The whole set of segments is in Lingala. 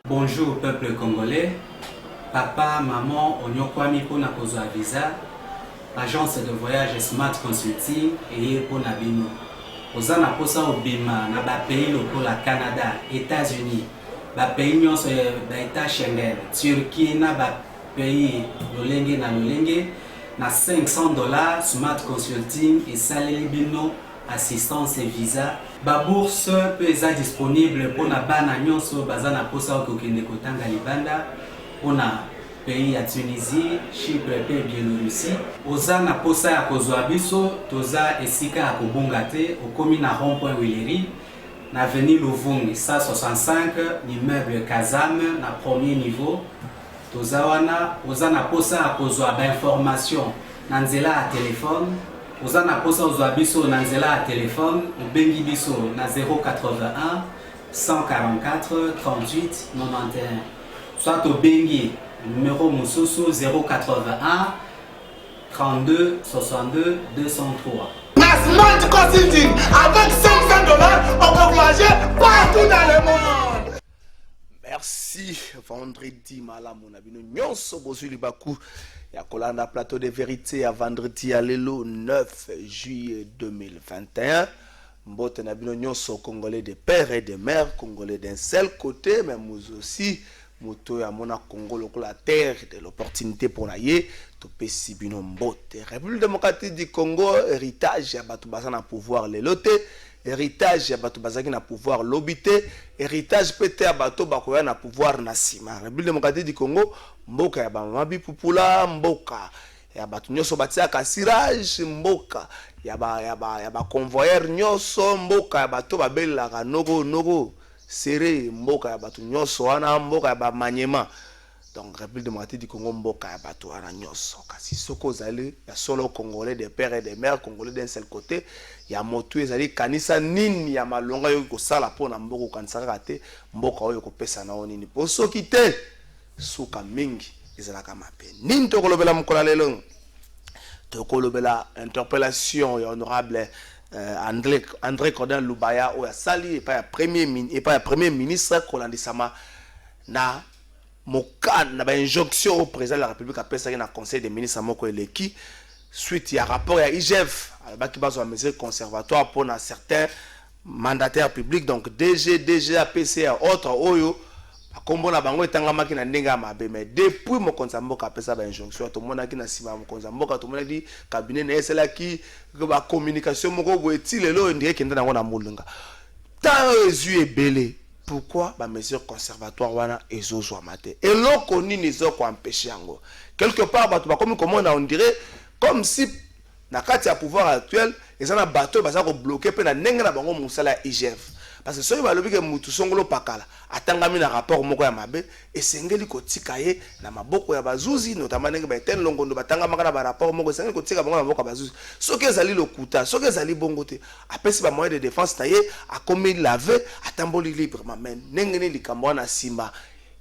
Bonjour peuple congolais. Papa, maman, onyokwami pona kozwa visa. Agence de voyage Smart Consulting et pour Nabino. Oza na posa obima na ba pays lokola Canada, États-Unis, ba pays nyonso ba État Schengen, Turquie na ba pays lolenge na lolenge na $500 Smart Consulting et saleli bino assistance et visa. Ba bourse peut être disponible pour na bana nyonso baza na posa okokende kotanga libanda pour na pays ya Tunisie, Chypre et Biélorussie. Oza na posa ya kozwa biso, toza esika ya kobonga te, okomi na rond-point Willery, na avenue Luvungi, 165, immeuble Kazam, na premier niveau. Toza wana, oza na posa ya kozwa ba information na nzela ya telefone. Oza na posa ozwa biso na nzela ya telefone, obengi biso na 081 144 38 91. Soit obengi numéro Moussousou 081 32 62 203. Smart Consulting, avec $500, on peut voyager partout dans le monde. Merci. Vendredi, malamu na bino nyonso bozuli baku ya kolanda plateau de vérité à vendredi à lelo 9 juillet 2021. Mbote na bino nyonso congolais de père et de mère, congolais d'un seul côté, mais nous aussi moto ya mona Congo lokola terre de l'opportunité pour naye to pesi bino mbote. République démocratique du Congo, héritage ya batu baza na pouvoir lelote, héritage ya batu bazaki na pouvoir lobité, héritage pété ya batu bakoya na pouvoir na sima. République démocratique du Congo, mboka ya ba mabi pupula, mboka ya batu nyoso batia kasirage, mboka ya ba convoyeur nyoso, mboka ya batu babelaka nogo serré, mboka ya batu nyoso wana, mboka ya ba manyema. Donc République démocratique du Congo, mboka ya batu wana nyoso. Kasi soko zali ya solo congolais de père et de mère, congolais d'un seul côté, ya motu ezali kanisa nini ya malonga yo ko sala pona mboko kanisa kate, mboka oyo ko pesa na onini. Po soki te suka mingi ezala kama pe. Nini to kolobela mukola lelo? To kolobela interpellation ya honorable André Cordin Lubaya ou ya sali et pas ya premier ministre kolandisama na mokan na ba injonction au président de la République a pensé na conseil des ministres moko eleki suite ya rapport ya IGF baki bazo mesure conservatoire pour na certains mandataires publics, donc DG, DGA, PCA autres oyo akombo na bango etangamaki na ndenga mabe. Mais depuis mokonza mboka apesa ba injonction to monaki na sima mokonza mboka to monaki cabinet na esela ki ba communication moko boeti lelo ndike kenda nango na mulunga tant ezu ebele. Pourquoi ba mesure conservatoire wana ezozwa mate eloko nini ezoko empêcher yango quelque part bato ba comme comment on dirait comme si na kati ya pouvoir actuel ezana bato baza ko bloquer pe na ndenga na bango musala ya IGF. Parce que soki balobi ke mutu songolo pakala atangami na rapport moko ya mabe esengeli kotika ye na maboko ya bazuzi, notamment ndenge ba Etienne Longondo batangamaka na ba rapport moko esengeli kotika bango na maboko ya bazuzi. Soki ezali lokuta, soki ezali bongo te, apesi ba moyen de défense na ye akomi lavé atamboli librement. Mais ndenge ni likambo wana sima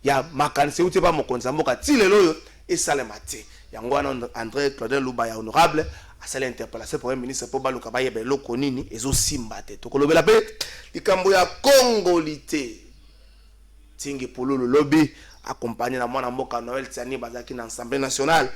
ya makanisi uti ba mokonza mboka ti lelo yo esalema te. Yango wana André Claudel Lubaya honorable asali interpellation pour un ministre pour baluka ba yebe loko nini ezo simba te. Tokolobela pe likambo ya congolité tingi pololo lobby accompagné na mwana mboka Noël Tiani bazaki na Assemblée nationale.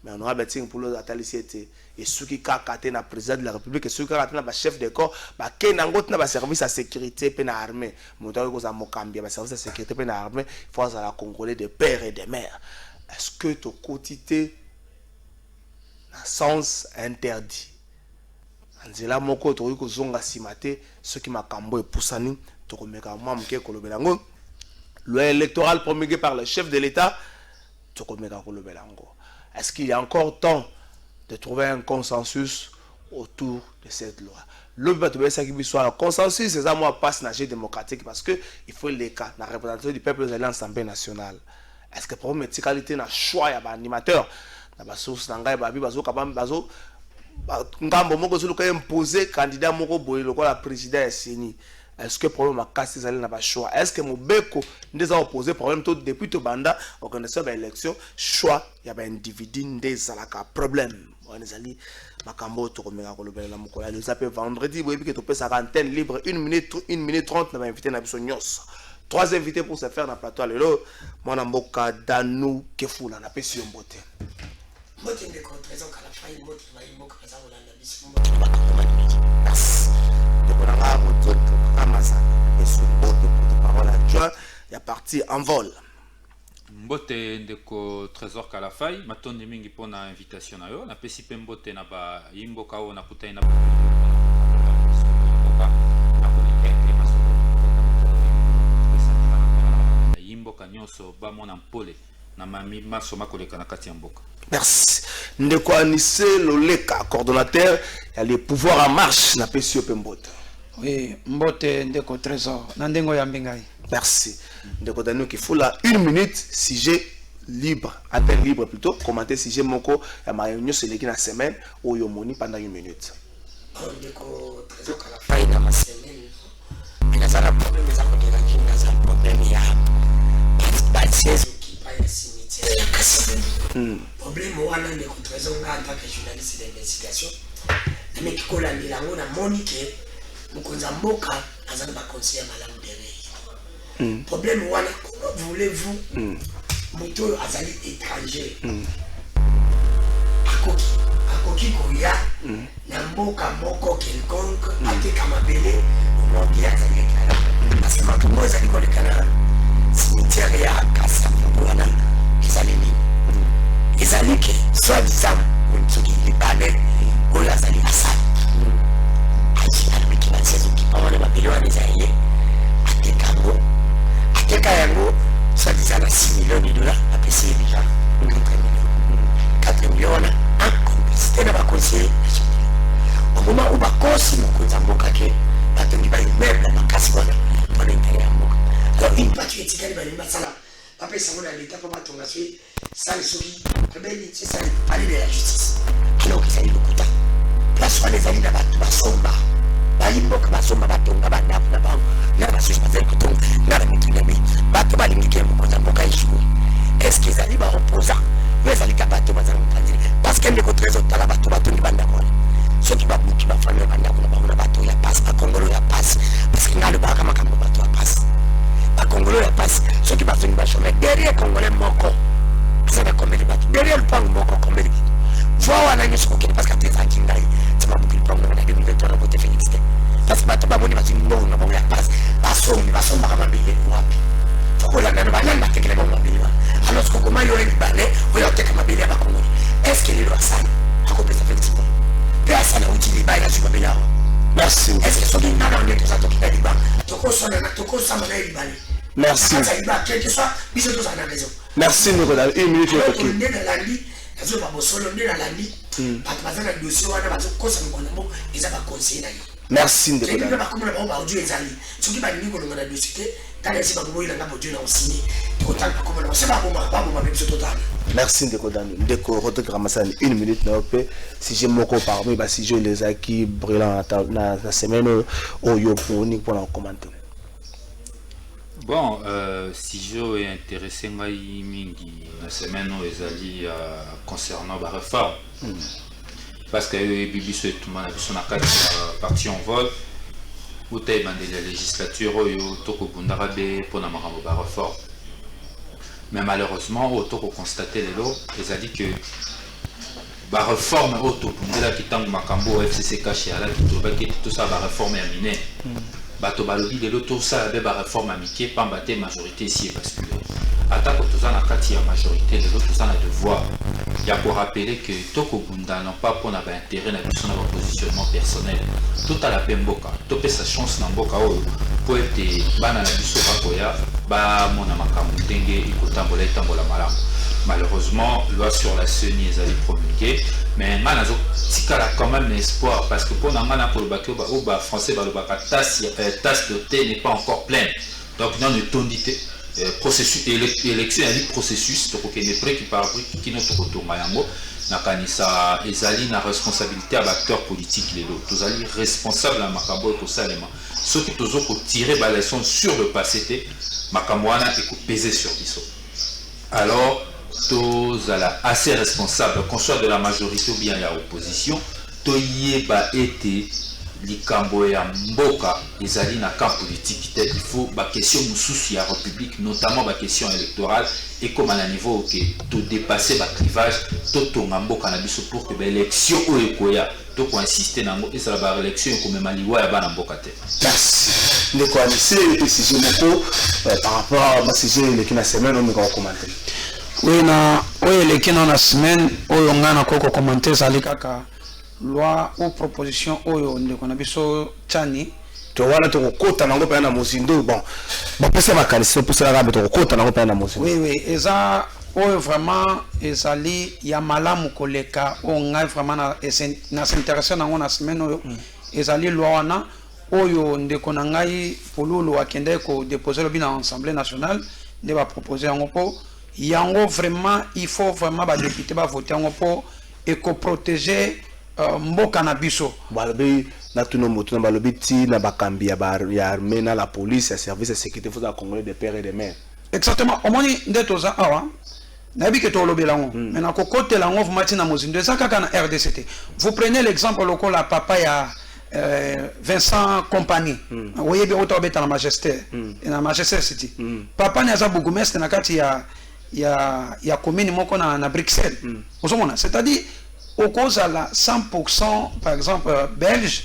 Mais honorable tingi pololo atalisi ete esuki kaka te na président de la République, esuki kaka te na ba chef de corps ba kenango te na ba service à sécurité pe na armée. Moto ko za mokambia ba service à sécurité pe na armée, force à la congolais de père et de mère. Est-ce que to quotité na sens interdit anzela moko to ko zonga simate ce qui makambo epusani to komeka mwa mke kolobelango loi électorale promulguée par le chef de l'État to komeka kolobelango. Est-ce qu'il y a encore temps de trouver un consensus autour de cette loi? Le consensus, c'est ça, moi, passe na démocratique parce que il faut les cas, la représentation du peuple de l'Assemblée nationale. Est-ce que pour mettre qualité na choix ya ba animateur na ba source na ngai ba bi bazo kabam bazo ngambo moko zo ko imposer candidat moko boye lokola président ya CENI? est-ce que problème à casser les n'a pas choix, est-ce que Mobeko nous a opposé problème tout depuis tout banda organisation de l'élection choix il y a un individu des alaka problème on est allé makambo to komeka kolobela mokola nous appelle vendredi boyebi que to peut sa antenne libre 1 minute 30 na invité na biso nyos trois invités pour se faire dans plateau lelo mwana mboka Danou Kefula na pesi mbote mbote ndeko trésor kala faille mbote va mboka za kolanda biso merci de konanga moto ramasa pesi mbote pour parole adjoint ya parti en vol mbote ndeko trésor kala faille matondi mingi pona invitation na yo na pesi pe mbote na ba yimboka o na kutai na yimboka nyonso ba mona mpole na mami maso makoleka na kati ya mboka. Merci. Ndeko Anissé Loleka, coordonnateur, il y a les pouvoirs en marche na pesi pe mbote. Oui, mbote ndeko trésor na ndengo ya mbingai. Merci. Ndeko Danou Kefula 1 minute sujet libre, appel libre plutôt, commenter sujet moko ya réunion seleki na semaine ou yo moni pendant 1 minute. Ndeko trésor kala faille na ma semaine. Mais ça la problème ça ko dira ki na ça problème ya bâtisse qui pas un cimetière ya kasi. Problème wana ndeko trésor nga en tant que journaliste d'investigation. Mais qui kolandi lango na monique mukonza mboka azana ba conseiller malamu derrière. Problème wana comment voulez-vous moto azali étranger akoki koya na mboka moko quelconque ateka mabele omoki azali ekala parce que makambo mo ezali kolekana cimetière ya kasa wana ezali nini ezali ke soi-disant soki libane oyo azali asali acialmiki basezoki pamona mabele wana ezali ye ateka yango soi-disant na 6 millions de dollars apesi ye déjà 4 millions wana en complicité na baconseiller au moment où bakosi mokonzi ya mboka ke batongi baimmeuble na makasi wana mpona intere ya mboka alors une partie etikali balingi basala bapesa ngo na leta mpo batonga soki sali soki pembeni sesali palile ya justice alors ezali lokuta place wana ezali na bato basomba balimboka basomba batonga bandako na bango na basusu bazali kotonga na bamitundami bato balingi ke mokonzi ya mboka eshue est-ce que ezali baopposant yo ezalika bato bazali mopanzili parce que ndeko trésor tala bato batongi bandako wana soki babuki bafami ya bandako na bango na bato ya pasi bakongolo ya pasi parce que nga alobaka makambo bato ya pasi bakongolo ya pasi soki batongi bashome derrière congolais moko aza na kombeli bato derrière lupango moko kombeli voi wana nyonso kokende parce que atezaki ngai ti babuki lupango na 2023 na kote félix te parce que bato baboni bazwi mbongo na bango ya pasi basombaka mabele wapi fokolandana balani batekele bango mabele wana alors sokokoma yo libale oyo oteka mabele ya bakongoli est ce que lelo asali akopesa félix mpo mpe asali auti libale azwi mabele awa Merci. est ce que soki ngana onde toza tokita libala tokosamba na ye libale Merci. libala quelque soit biso tozala na raison Merci Ndeko Danou 1 minute yo toki. nde nalandi nazoba bosolo nde nalandi bato baza na dossier wana bazokosa mikolo yango eza baconseiller na yo Merci Ndeko ebibe Danou. bakomona bango baaudio ezali soki balingi kolonga na dossier te tala esi bakoboyilanga baudio na osini tokotala bakomona se baboma mpe biso totala Merci Ndeko Danou. Ndeko Rodrigue Ramassani 1 minute na ope sujet moko parmi ba sujet les acquis brûlants na semaine oyo poni pour en commenter. Bon, si je est intéressé ngai mingi na semaine oyo ezali concernant ba réforme parce que bibiso etuma na biso na kati ya parti en vol uta ebandeli ya législature oyo tokobundaka be mpona makambo ba réforme mais malheureusement oyo tokoconstater lelo ezali que ba réforme oyo tobundelaki ntango makambo oyo FCC kashe alaki tolobaki ete tosala ba réforme ya minene bato balobi lelo tosala be ba réforme ya mike pamba te majorité esi ebascule atako toza na kati ya majorité lelo toza na devoir ya korapele ke tokobunda non pas mpona baintérêt na biso na bapositionnement personnel totala mpe mboka topesa chance na mboka oyo mpo ete bana na biso bakoya bamona makambo ndenge ekotambola etambola malamu. Malheureusement loi sur la CENI ezali promulguée mais nga nazotikala quand même espoir parce que mpona nga nakolobaki oyo bafrançais balobaka tasse de thé n'est pas encore pleine donc nano etondi te processus élection ezali processus tokokende préki kino tokotonga yango nakanisa ezali na responsabilité ya baacteur politique lelo tozali responsable ya makambo ekosalema ceux qui ont tiré la leçon sur le passé, Makamwana est pesé sur Bisso. Alors, tous assez responsables, qu'on soit de la majorité ou bien de l'opposition, Toyeba été likambo ya mboka ezali na camp politique, il faut la question de la République, notamment la question électorale, et comme à un niveau que de dépasser le clivage, tout mboka na biso pour que l'élection ou ekoya, tout pour insister dans et ça la élection comme maliwa ya bana mboka te. Merci. Les coalitions et précisions par rapport à ma sujet qui na semaine on me commenter. Oui na les qui na semaine oyo ngana koko commenter sali kaka loi ou proposition oyo ndeko na biso tchani to wana to kokota nango pa na mozindo bon pesa makanisi pour ça to kokota nango pa na mozindo. Oui eza oyo vraiment ezali ya malamu koleka o ngai vraiment na s'intéresser nango na semaine oyo ezali loi wana oyo ndeko na ngai polulu akende ko déposer le bilan à l'Assemblée nationale de va proposer yango po yango vraiment il faut vraiment ba député ba voter yango po et ko protéger mboka na biso balobi na tuno moto na balobi ti na bakambi ya armée na la police ya service de sécurité faut congolais de père et de mère exactement omoni ndeto za awa na bi ke to lobela ngo mais na kokote la ngo vumati na mozindo za kaka na RDCT vous prenez l'exemple local la papa ya Vincent Compagnie voyez bien auto beta na Majesté na Majesté City papa ni aza bourgmestre na kati ya commune moko na Bruxelles osomona c'est-à-dire au cause à la 100% par exemple belge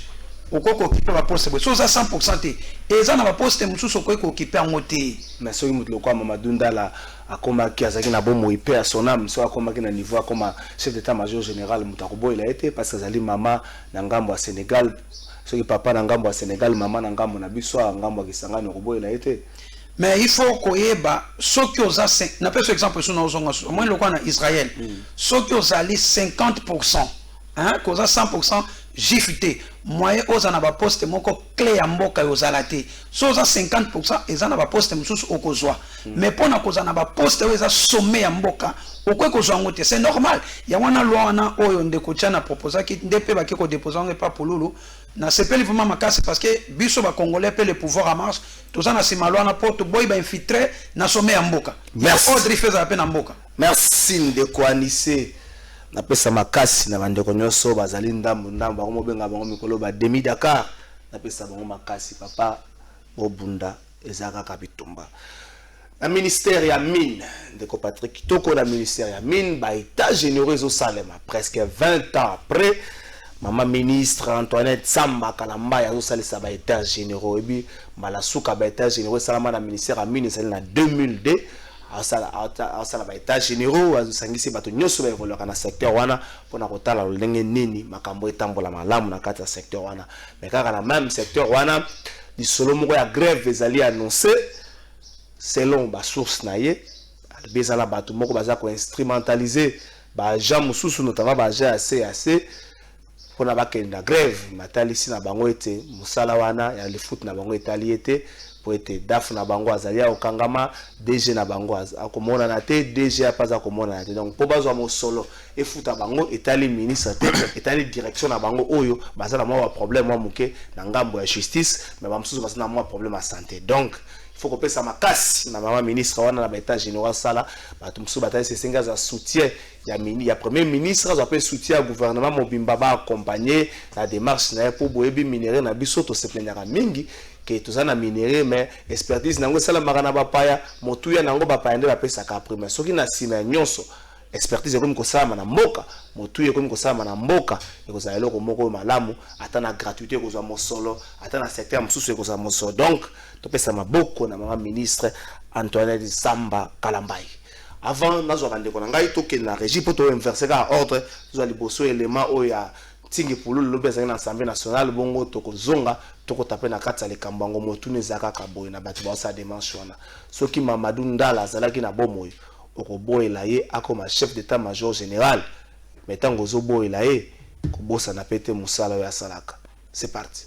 au coko occuper la poste so za 100% et ça na la poste mususu ko occuper en moté mais so mutu lokwa Mamadou Ndala akoma ki azaki na bomo ipe à son âme so akoma ki na niveau comme chef d'état-major général Mutakobo il a été parce que zali mama na ngambo à Sénégal so ki papa na ngambo à Sénégal mama na ngambo na biso ngambo à Kisangani Robo il a été. Mais il faut koyeba ceux qui ont 5 na pese exemple sur nos au moins le quoi na Israël ceux qui ont ali 50% hein cause 100% jifité moyen aux na ba poste moko clé ya mboka yo zalate so za 50% eza na ba poste mususu okozwa mais pona koza na ba poste eza sommet ya mboka okwe kozwa ngote c'est normal ya wana loi wana oyo ndeko tchana proposa ki ndepe ba ko déposer on pas polulu na sepeli vraiment makasi parce que biso ba congolais pe le pouvoir en marche toza na simalwa na porte boy ba infiltrer na sommet ya mboka ordre feza pe na mboka. Merci ndeko anissé na pesa makasi na bandeko nyoso bazali ndambo bango benga bango mikolo ba demi Dakar na pesa bango makasi papa obunda ezaka kabitumba na ministère ya mine ndeko Patrick Kitoko na ministère ya mine ba état généraux au Salema presque 20 ans après maman ministre Antoinette Samba Kalamba ya salisa ba état généraux ebi malasuka ba état généraux salama na ministère ya mine c'est en 2002 asala ba état généraux azusangisi bato nyoso ba évoluer na secteur wana pona kotala lolenge nini makambo etambola malamu na kati ya secteur wana mais kaka na même secteur wana lisolo moko ya grève ezali annoncé selon ba source na ye bezala bato moko baza ko instrumentaliser ba agent mususu notamment ba agent CAC pona bakenda grève matalisi na bango ete musala wana ya le foot na bango etali ete pour être daf na bango azalia okangama DG na bango akomona na te DG apaza komona na te donc po bazwa mo solo e futa bango etali ministre te etali direction na bango oyo bazala mo problème mo muke na ngambo ya justice mais bamsusu bazana mo problème à santé donc il faut que ça makasi na mama ministre wana na état général sala bato mususu batali se senga za soutien ya mini ya premier ministre azo pe soutien au gouvernement mobimba ba accompagner la démarche na pour boyebi minéré na biso to se plaignera mingi que tout ça na minéré mais expertise nango sala makana bapaya motuya nango bapaya nde bapesa ka premier soki na sima nyonso expertise comme ko sama na mboka motuya comme ko sama na mboka eko za eloko moko malamu ata na gratuité ko za mosolo ata na secteur mususu ko za mosolo donc to pesa maboko na mama ministre Antoinette Samba Kalambai avant nazo rande ko ngai to ke na régie pour to inverser ka ordre zo liboso élément oya tingi pulu lobeza na Assemblée nationale bongo to ko zonga to ko taper na kati le kambango motune zaka kaboy na batu ba sa dimension na soki Mamadou Ndala zalaki na bomoy okoboyela ye akoma chef d'état-major général mais tango zo boyela ye kobosa na pete musala ya salaka. C'est parti.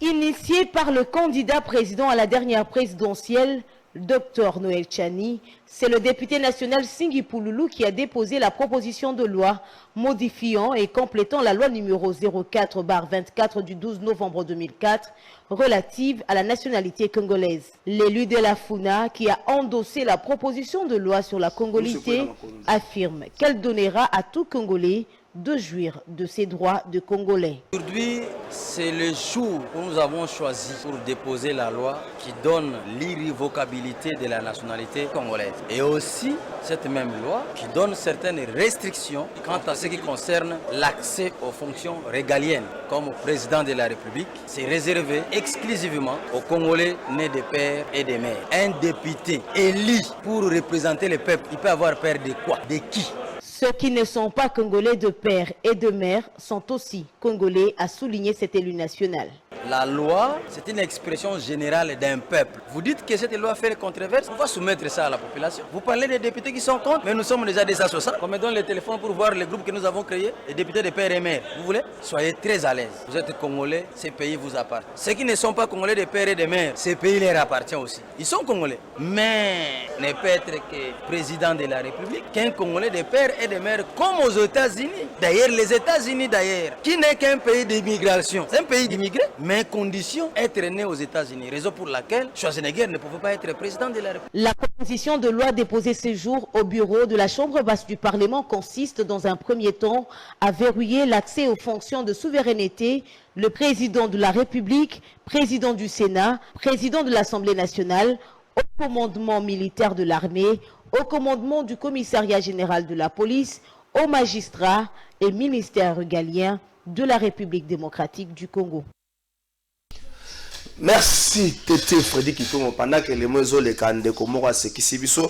Initié par le candidat président à la dernière présidentielle, Dr Noël Tchani, c'est le député national Singhi Pouloulou qui a déposé la proposition de loi modifiant et complétant la loi numéro 04/24 du 12 novembre 2004 relative à la nationalité congolaise. L'élu de la FUNA qui a endossé la proposition de loi sur la congolité affirme qu'elle donnera à tout Congolais de jouir de ses droits de Congolais. Aujourd'hui, c'est le jour où nous avons choisi pour déposer la loi qui donne l'irrévocabilité de la nationalité congolaise. Et aussi, cette même loi qui donne certaines restrictions quant à ce qui concerne l'accès aux fonctions régaliennes. Comme président de la République, c'est réservé exclusivement aux Congolais nés de pères et de mères. Un député élu pour représenter le peuple, il peut avoir peur de quoi? De qui? Ceux qui ne sont pas Congolais de père et de mère sont aussi Congolais, a souligné cet élu national. La loi, c'est une expression générale d'un peuple. Vous dites que cette loi fait controverse, on va soumettre ça à la population. Vous parlez des députés qui sont contre, mais nous sommes déjà des associés. On me donne le téléphone pour voir les groupes que nous avons créés, les députés de père et mère. Vous voulez? Soyez très à l'aise. Vous êtes Congolais, ces pays vous appartiennent. Ceux qui ne sont pas Congolais de père et de mère, ces pays leur appartiennent aussi. Ils sont Congolais, mais ne peut être que président de la République qu'un Congolais de père et de mère, comme aux États-Unis. D'ailleurs, les États-Unis, qui n'est qu'un pays d'immigration, c'est un pays d'immigrés, mais condition être né aux États-Unis, raison pour laquelle Schwarzenegger ne pouvait pas être président de la République. La proposition de loi déposée ce jour au bureau de la Chambre basse du Parlement consiste dans un premier temps à verrouiller l'accès aux fonctions de souveraineté. Le président de la République, président du Sénat, président de l'Assemblée nationale, au commandement militaire de l'armée, au commandement du commissariat général de la police, aux magistrats et ministères régaliens de la République démocratique du Congo. Merci Tété Freddy Kitongo. Pendant que les mots les candés comme moi c'est qui sibiso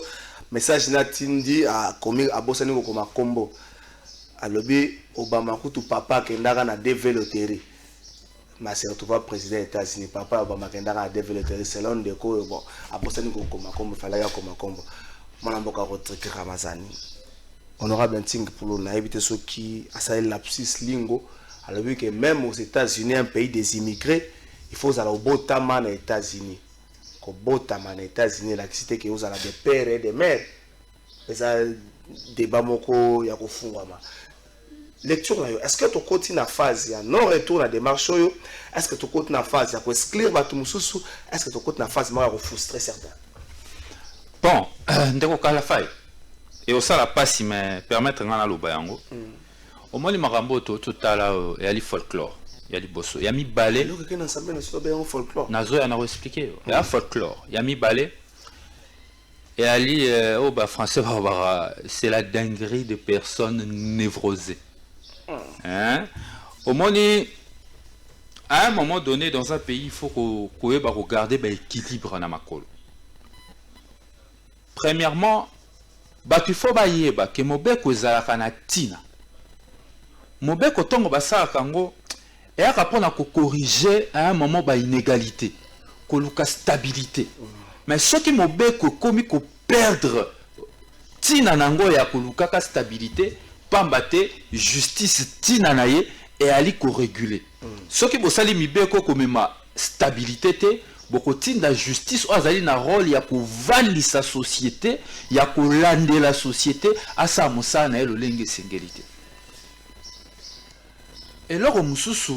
message natindi à commis à bosani ko koma kombo à lobby Obama kutu papa kendaka na développer ma c'est retrouvé président des États-Unis papa Obama kendaka na développer selon de ko bon à bosani ko koma kombo fallait ya koma kombo mwana mboka Rodrigue Ramazani honorable Nting pour na éviter ceux qui a ça lapsus lingo à lobby que même aux États-Unis un pays des immigrés il faut aller au Botama aux États-Unis. Au Botama aux États-Unis, la cité que vous avez des pères et des mères. Ça débat moko ya kofungama. Lecture est-ce que tu continues la phase ya non retour à démarche yo? Est-ce que tu continues la phase ya ko exclure batu mususu? Est-ce que tu continues la phase ma ko frustrer certains? Bon, ndeko kala fai. Et au ça la passe me permettre ngana loba yango. Au moins les marambo to tala et ali folklore. Il y a du bosso. Il y a mis balai. Nazo y en a expliqué. Il y a folklore. Il y a mis balai. Et Ali, oh bah français, c'est la dinguerie de personnes névrosées. Hein? Au moins, à un moment donné, dans un pays, il faut qu'on regarde l'équilibre dans ma colo. Premièrement, il faut que mobeko zalaka na tina. Mobeko tongo basala kango. Et après, on a corriger à un moment l'inégalité, la stabilité. Mais ce qui m'a commis que perdre tina nango ya koluka stabilité, pambate justice tina naye et ali ko réguler. Ce qui m'a sali mibeko comme ma stabilité te, beaucoup tinda justice azali na rôle ya ko vali sa société, ya ko lande la société à sa mosa na le lenge singélité. Et là, au mususu,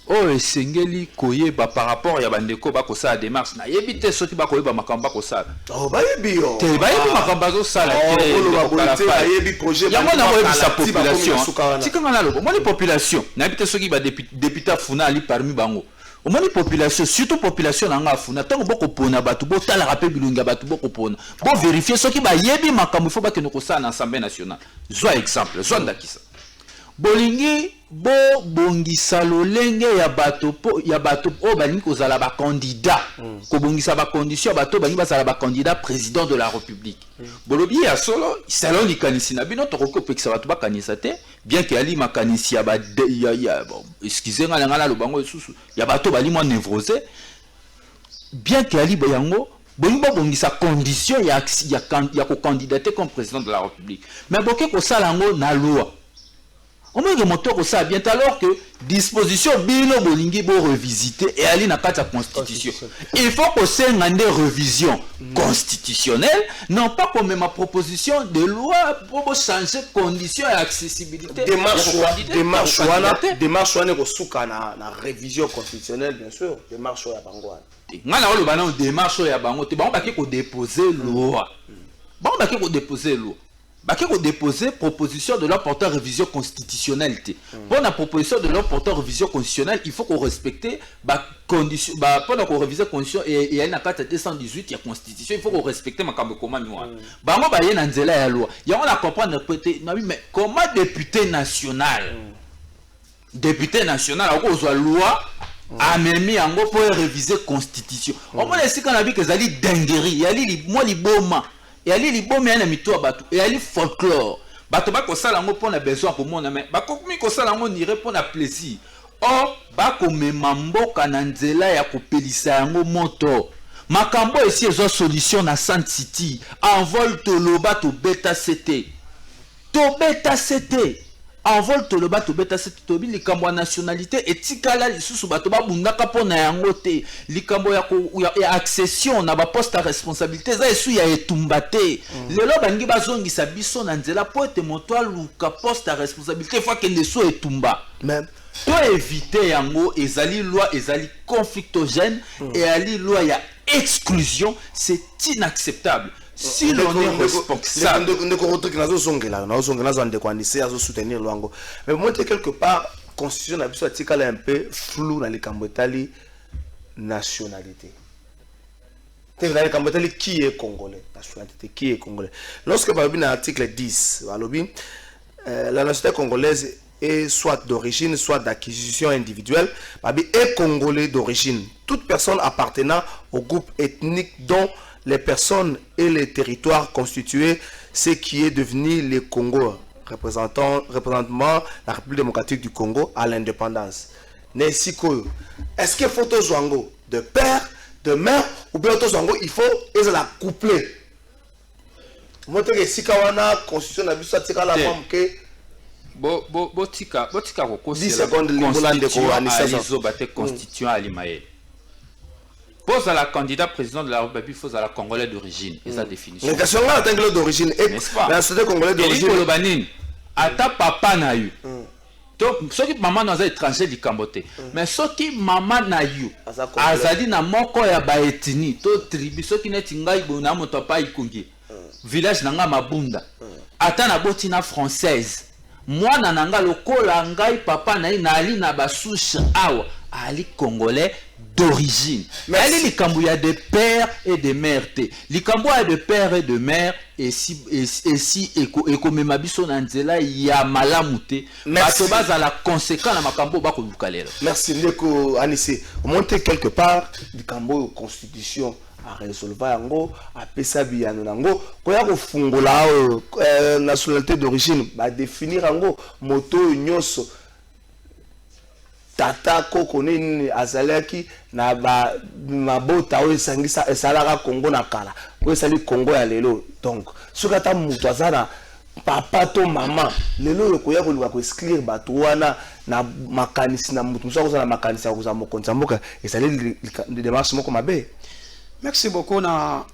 oh esengeli koyeba par rapport ya bandeko bakosa démarche na yebite soki bakoyeba makamba kosala. Oh bayebi yo. Te bayebi makamba zo sala te bayebi projet ya mona koyebi sa population. Tikanga na lobo, moni population. Na yebite soki ba député funa ali parmi bango. Au moni population, surtout population na funa tango boko pona batu bo tala rappel bilunga batu boko pona. Bo vérifier soki ba yebi makambo faut ba ke nokosala na Assemblée nationale. Zo exemple, zo ndakisa. Bolingi bo bongisa lolenge ya bato o balingi kozala ba candidat ko bongisa ba condition bato balingi bazala ba candidat président de la République. Bolobi ya solo salon likanisi na bino to ko pekisa bato ba kanisa te bien que ali makanisi ya ba ya bon excusez nga ngala lo bango susu ya bato bali mo névrosé bien que ali boyango bolingi bongisa condition ya ko candidater comme président de la République mais boké ko sala ngo na loi. Au moins, le moteur, ça bien, alors que disposition, bino bolingi bo revisiter et aller dans la constitution. Il faut que c'est une révision constitutionnelle, non pas comme ma proposition de loi pour changer conditions et accessibilité. Démarche na révision constitutionnelle, bien sûr. Démarche ya bangwa. Ngana olo bana démarche ya bango te ba on ko déposer loi. Ba on ko déposer loi. Baki ko déposer proposition de leur porteur révision constitutionnelle. Pour la proposition de leur porteur révision constitutionnelle, il faut qu'on respecte ba condition pendant qu'on révise constitution et il y a une carte 218 ya constitution, il faut qu'on respecte makambo koma miwa. Bango ba yena nzela ya loi. Ya on a comprendre peut-être mais comment député national a loi a même yango pour réviser constitution. Au moins si quand on a vu que zali dinguerie, yali moi liboma. Et ali libome yana mito batu et ali folklore bato ba ko sala ngo pona besoin ko mona mais ba ko mi ko sala ngo ni répondre à plaisir o ba ko mema mboka na nzela ya ko pelisa yango moto makambo esi ezo solution na Sand City envol to loba to beta CT envol to loba to beta CT to bi likambo nationalité etikala lisusu bato ba bundaka pona yango te likambo ya accession na ba poste à responsabilité za esu ya etumbate lelo bangi bazongisa biso na nzela po ete moto aluka poste à responsabilité fois que leso etumba même pour éviter yango ezali loi ezali conflictogène et ali loi ya exclusion, c'est inacceptable. Si l'on est responsable, mais moi quelque part constitution a un peu flou dans les cambotali nationalité. Qui est congolais? Nationalité qui est congolais? Lorsque par exemple l'article 10, la nationalité congolaise est soit d'origine, soit d'acquisition individuelle, est congolais d'origine. Toute personne appartenant au groupe ethnique dont les personnes et les territoires constitués ce qui est devenu le Congo, représentement la République démocratique du Congo à l'indépendance. Est-ce qu'il faut Zwango de père, de mère, ou bien il faut la coupler? Moi, je suis la constitution la femme que botika 10 secondes constituant Alimaël. Pose à la candidat président de la République, il faut à la Congolais d'origine. Et sa définition. Mais question là, Congolais d'origine. N'est-ce pas? La Congolais d'origine. Ata papa na eu. Donc, ceux qui maman dans un étranger du Cambote. Mais ceux qui maman na eu. Azadi na moko ya baetini. To tribu. Ceux qui n'est ngai bona moto pa ikungi. Village nanga mabunda. Ata na botina française. Moi nananga lokola ngai papa na ali na basouche awa. Ali congolais d'origine. Mais elle est l'ikambouya de père et de mère. L'ikambouya de père et de mère et si ekomémabiso nanzela ya malamute. Merci. À la conséquence na makambo bako lukalera. Merci Ndeko Anissé. Monter quelque part l'ikambouya constitution à résolver yango à pesabi yango koya ko fungola nationalité d'origine ba définir yango moto nyoso tata koko nini azalaki na ba mabota o esangisa esalaka Congo na kala o esali Congo ya lelo. Donc soka ta mutu azana papa to mama lelo ko ya ko luka ko exclure bato wana na makanisi na mutu so ko na makanisi ko za mokonza mboka esali de démarche moko mabe. Merci beaucoup na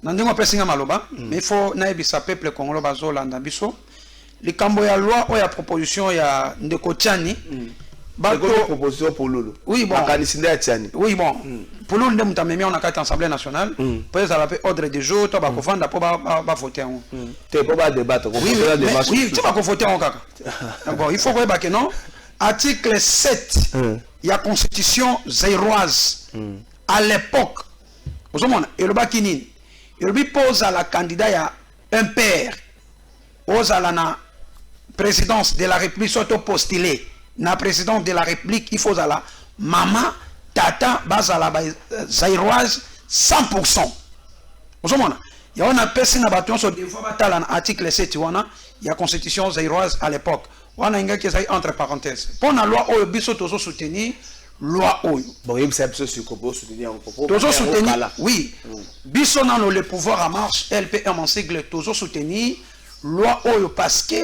ndingo pesinga maloba mais il faut na ebisa peuple congolais bazolanda biso likambo ya loi ou ya proposition ya Ndeko Tiani proposition pour Lolo. Oui bon. Oui bon. Pour Lolo ndem tamemi on a carte assemblée nationale. Peut ça l'appelle ordre du jour to ba ko vanda po ba voter on. Te po ba débattre ko faire démarche. Oui, tu vas ko voter on kaka. Bon, il faut voir que non. Article 7 il y a constitution zaïroise. À l'époque vous savez et le bakini il lui pose à la candidat ya un père aux alana présidence de la République soit postulé na présidence de la République il faut à la maman tata bazala zaïroise 100%. Vous savez il y a on a personne na bâton sur des fois batala na article 7 wana il y a constitution zaïroise à l'époque on a inga qui est entre parenthèses pour la loi au biso tozo soutenir loi oyo bon il s'est soutenir toujours soutenir oui biso nano le pouvoir en marche LPM en sigle toujours soutenir loi oyo parce que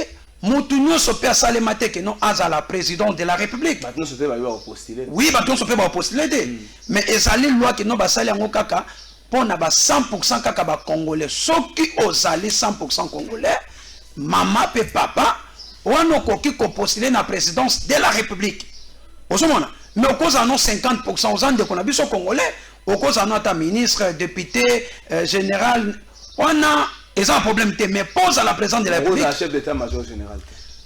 mutu nyonso pe asalema te ke non azala président de la République. Maintenant c'était va postuler. Oui, bato nyonso pe ba postuler te. Mais ezali loi ke non basali yango kaka pona ba 100% kaka ba congolais. Soki ozali 100% congolais, maman pe papa wana koki ko postuler na présidence de la République. Ozomona. Mais au cause non 50% aux ande qu'on a biso congolais, au cause non ta ministre, député, général, on a un problème te mais pose à la présidence de la République. Chef d'état-major général.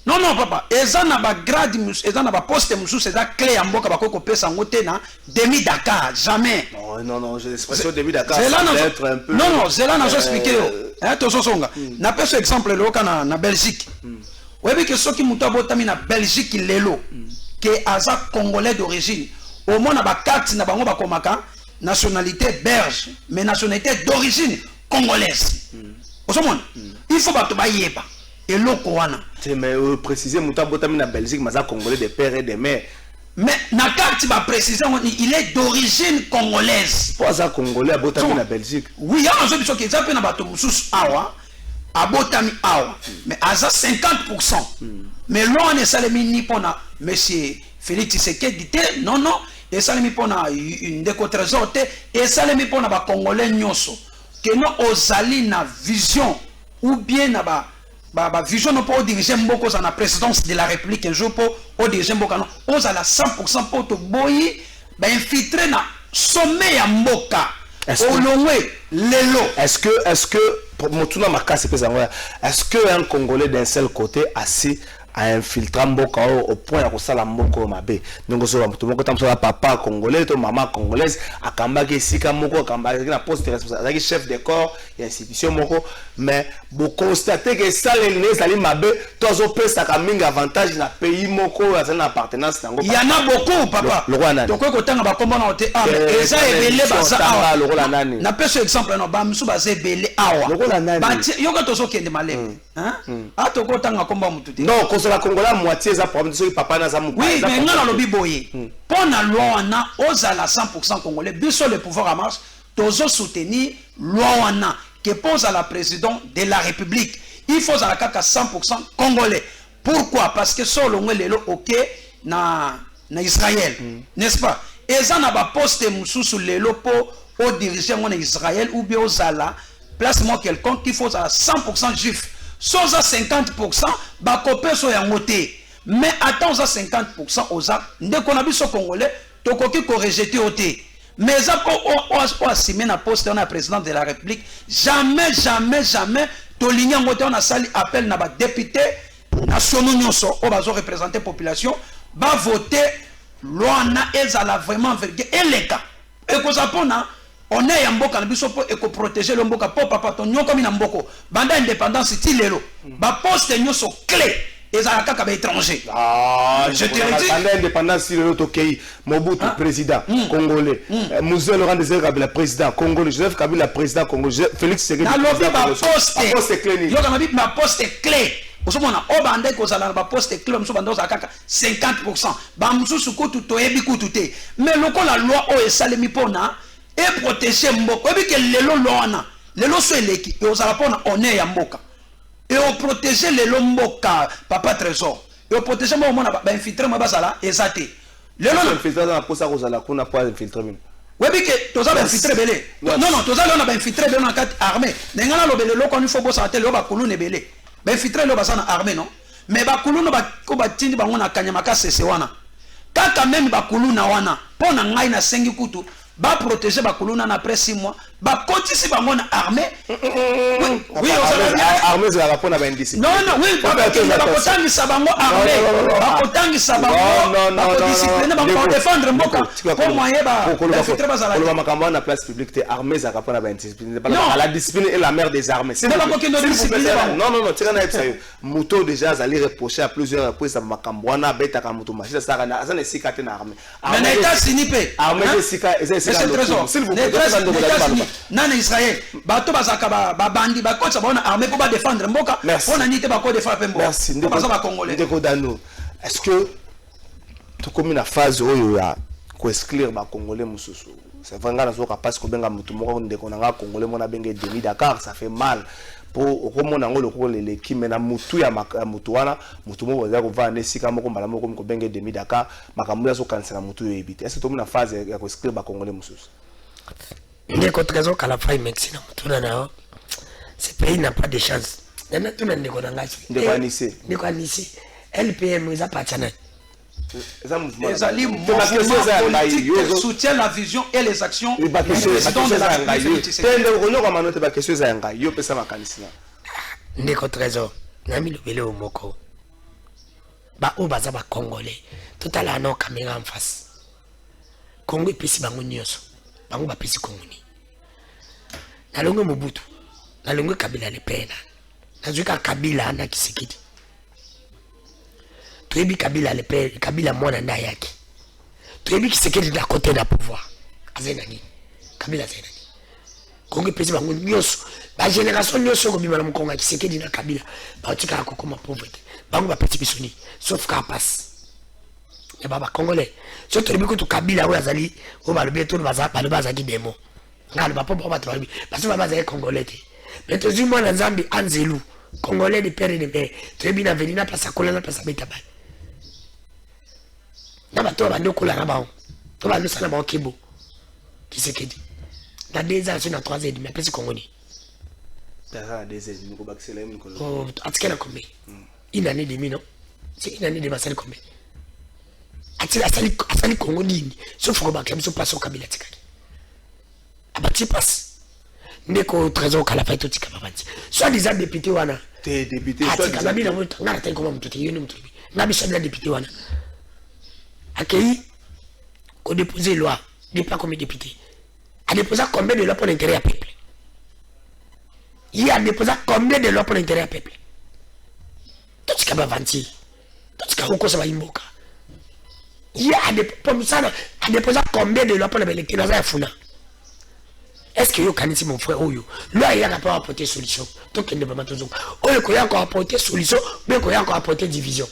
Non non papa, eza na ba grade eza na ba poste musu c'est ça clé en boka ba ko pesa ngote na demi Dakar, jamais. Non, j'ai l'expression demi Dakar. C'est là être un peu. Non, c'est là je expliquer. Hein, to songa. Na peso exemple le kana na Belgique. Webi que soki muta botami na Belgique lelo. Que aza congolais d'origine au moins na ba carte na bango ba komaka nationalité belge mais nationalité d'origine congolaise. Il faut ba to ba yeba et loko wana. Mais préciser muta botami na Belgique mais congolais de père et de mère. Mais na carte ba préciser il est d'origine congolaise. Pour ça congolais à botami na Belgique. Oui, ya zo biso ke zape na bato mususu awa abotami awa mais aza 50%. Mais l'on est salemi ni pona monsieur Félix Tshisekedi te non et salemi pona une déco-trésor te et salemi pona ba congolais nyonso que non ozali na vision ou bien na ba vision non pour diriger mboko za na présidence de la République un jour pour diriger mboka non ozala 100% pour to boyi ba infiltrer na sommet ya mboka olongwe lelo. Est-ce que pour motuna makasi pesa ngwa est-ce que un congolais d'un seul côté assis à infiltrer mboka au point ya kosala mboko mabe ndongo so bamutu moko tamso papa congolais to maman congolaise akamba ke sika moko akamba na poste de responsabilité chef de corps et institution moko mais vous constatez que ça les nez ali mabe tozo pesa ka mingi avantage na pays moko ya na appartenance tango il y en a beaucoup papa donc ko tanga ba kombo na ote ah eza ebele baza awa lokola nani na peso exemple no ba msu baza ebele awa lokola nani ba yoka tozo kende maleme hein ato ko tanga komba mutu te non la Congolais moitié ça problème de papa na zamu. Oui, mais ngana lobi boye. Pour na loi wana ozala 100% congolais, biso le pouvoir en marche, tozo soutenir loi wana qui pose à la présidente de la République. Il faut à la kaka 100% congolais. Pourquoi? Parce que solo ngwelelo OK na Israël, n'est-ce pas? Et ça na ba poste mususu lelo po au dirigeant en Israël ou bien ozala place moi quelqu'un qui faut à 100% juif. Soit à 50%, bah copé soit en côté. Mais attends à 50% aux actes. Dès qu'on a vu ce Congolais, tu as rejeté au thé. Mais ça on a signé la poste on a président de la République. Jamais, tu lignes en côté on a sali appel na ba député nationaux nyonso on va représenter population, va voter loi na ezala vraiment vergue et les cas. Et que ça pona on est en mboka na biso et ko protéger le mboka po papa ton nyoko mi na mboko banda indépendance ti lelo ba poste nyoso clé ezala kaka ba étranger je te le dis banda indépendance ti lelo to kei Mobutu président congolais Mzee Laurent Désiré Kabila président congolais Joseph Kabila président congolais Félix Tshisekedi na lobi ba poste clé yo kana bi ba poste clé osomona o banda ko zala ba poste clé mso banda za kaka 50% ba msusu kutu to yebi kutu te mais lokola loi o esalemi pona et protéger mboka et que lelo loana lelo so eleki et aux alapona honneur ya mboka et on protéger lelo mboka papa trésor et on protéger mo mona ba infiltrer mo basala ezate lelo infiltrer na posa ko zala kuna po infiltrer même oui que toza ba infiltrer belé non toza lona ba infiltrer belé na kat armée ngana lo belé lo ko ni fo bosa te lo ba kulune belé ba infiltrer lo basana armée non mais ba kulune ba ko ba tindi bango na kanyamaka sese wana kaka même ba kuluna wana pona ngai na sengi kutu ba protéger ba kuluna na après 6 mois ba kotisi bango na armée oui armée za la pona ba indiscipline non oui ba kotangisa bango armée ba kotangisa bango ba discipline ba défendre mboka pour moyen ba filtrer ba za la makambo na place publique te armée za pona ba indiscipline la discipline est la mère des armées non tira na epsa yo moto déjà zali reprocher à plusieurs reprises sa makambo na beta ka moto machine ça na sika te na armée mais état sinipe armée sika s'il vous plaît nana Israël bato bazaka ba bandi ba kocha ba na armée pour ba défendre mboka on a nité ba ko défendre mboka merci ba congolais ndeko dano est-ce que to comme na phase oyo ya ko exclure ba congolais mususu c'est vrai ngana zo ka passe ko benga mutu moko ndeko na nga congolais mona benga demi Dakar ça fait mal pour remonter le rôle l'équipe mais na mutu ya mutu wana mutu mo baza ko va nesika moko mbala moko ko benge demi Dakar makambo ya so kansela mutu yo ebite est-ce que to mona phase ya ko scribe ba congolais mususu ndeko trésor kala fai Mexique na mutu na ce pays n'a pas de chance nana tout na ndeko na ngasi ndeko anisi LPM ils a pas tchana les alliés politique soutient la vision et les actions du président de la République. Ndeko trésor nami lobele au moko ba o baza ba congolais total ano caméra en face Congo pesi bango nyoso bango ba pesi Congo ni nalongo Mobutu nalongo Kabila le pena nazuka Kabila na Kisekedi toyebi Kabila le pena Kabila mwana nda yake toyebi Kisekedi da côté na pouvoir azena ni Kabila zena ni Congo pesi bango nyoso ba génération nyoso ko bimana Kongo Kisekedi na Kabila ba tika ko koma pauvreté bango ba petit bisoni sauf ka passe ya baba congolais so to libi ko to Kabila wa zali o ba lobe to baza ba loba zaki demo ngalo ba popo ba to libi parce que baza congolais te mais to zimo na Nzambi anzelu congolais de père de mère to yebi na velina place kola na place beta ba na ba to ba ndoko la na ba to ba lusana ba okebo Kisekedi na 2 ans sur na 3 ans et demi après congolais oh atikela combien une année et demie non c'est une année de basali combien asali Congo nini sauf que bakam so passe au Kabila tikaki abati passe ndeko trésor kala fa to tika babanti soit des députés wana te député soit des kabila mo ngara tan ko mtu te yoni mtu ngabi soit député wana akei ko déposer loi n'est pas comme député a déposer combien de loi pour l'intérêt à peuple il a déposé combien de lois pour l'intérêt du peuple tout ce qu'il a vendu tout ce qu'il a ça va imboka il a déposé combien de lois pour l'intérêt funa est-ce que yo kanisi mon frère oyo là il a pas apporté solution donc il ne peut pas toujours oyo ko ya ko apporter solution mais ko ya ko apporter division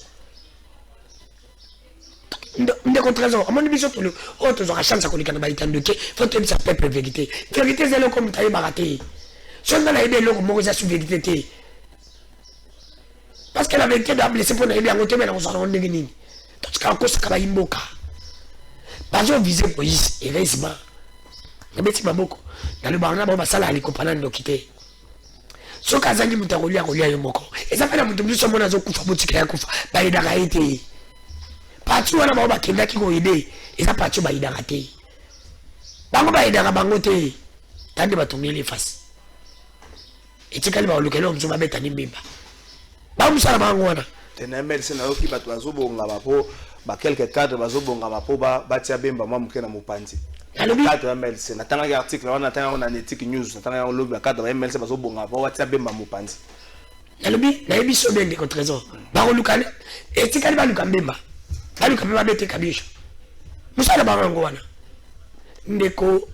ndeko trésor amoni biso to o to zo chance ko likana ba itando ke faut que ça peuple vérité c'est le comme taille baraté si on a aidé l'homme, on a su vérité. Parce que la vérité doit blesser pour aider à côté, mais on s'en rend compte. Parce qu'en ça va imboka. Parce qu'on vise Moïse et Rézima. Il y a beaucoup. Dans le barna, on va s'aller à l'écopanant de quitter. Ce cas là, il y a un relié à Moko. Et ça fait la moto, nous a Kufa boutique à Kufa. Bah, il a été. Partout, on a un Kenda qui va aider. Et ça, partout, il a raté. Bango, il a bangoté. Tant de bâtons, les faces. Et tu calmes le calme, tu vas mettre un imbimba. Bamsala Bangwana. Tenemel, c'est là qui va te bazobonga mapo, ba quelques cadres bazobonga mapo, ba tia bemba, moi, mouké na moupanzi. Cadre ML, c'est n'a pas d'article, on attend en éthique news, on attend en lobby, cadre ML, c'est bazobonga mapo, tia bemba moupanzi. Nalobi, na ebi so bien de trésor. Baro lukane, et tu calmes le kambemba. Balu kambemba bete kabicho. Musala Bangwana. Ndeko,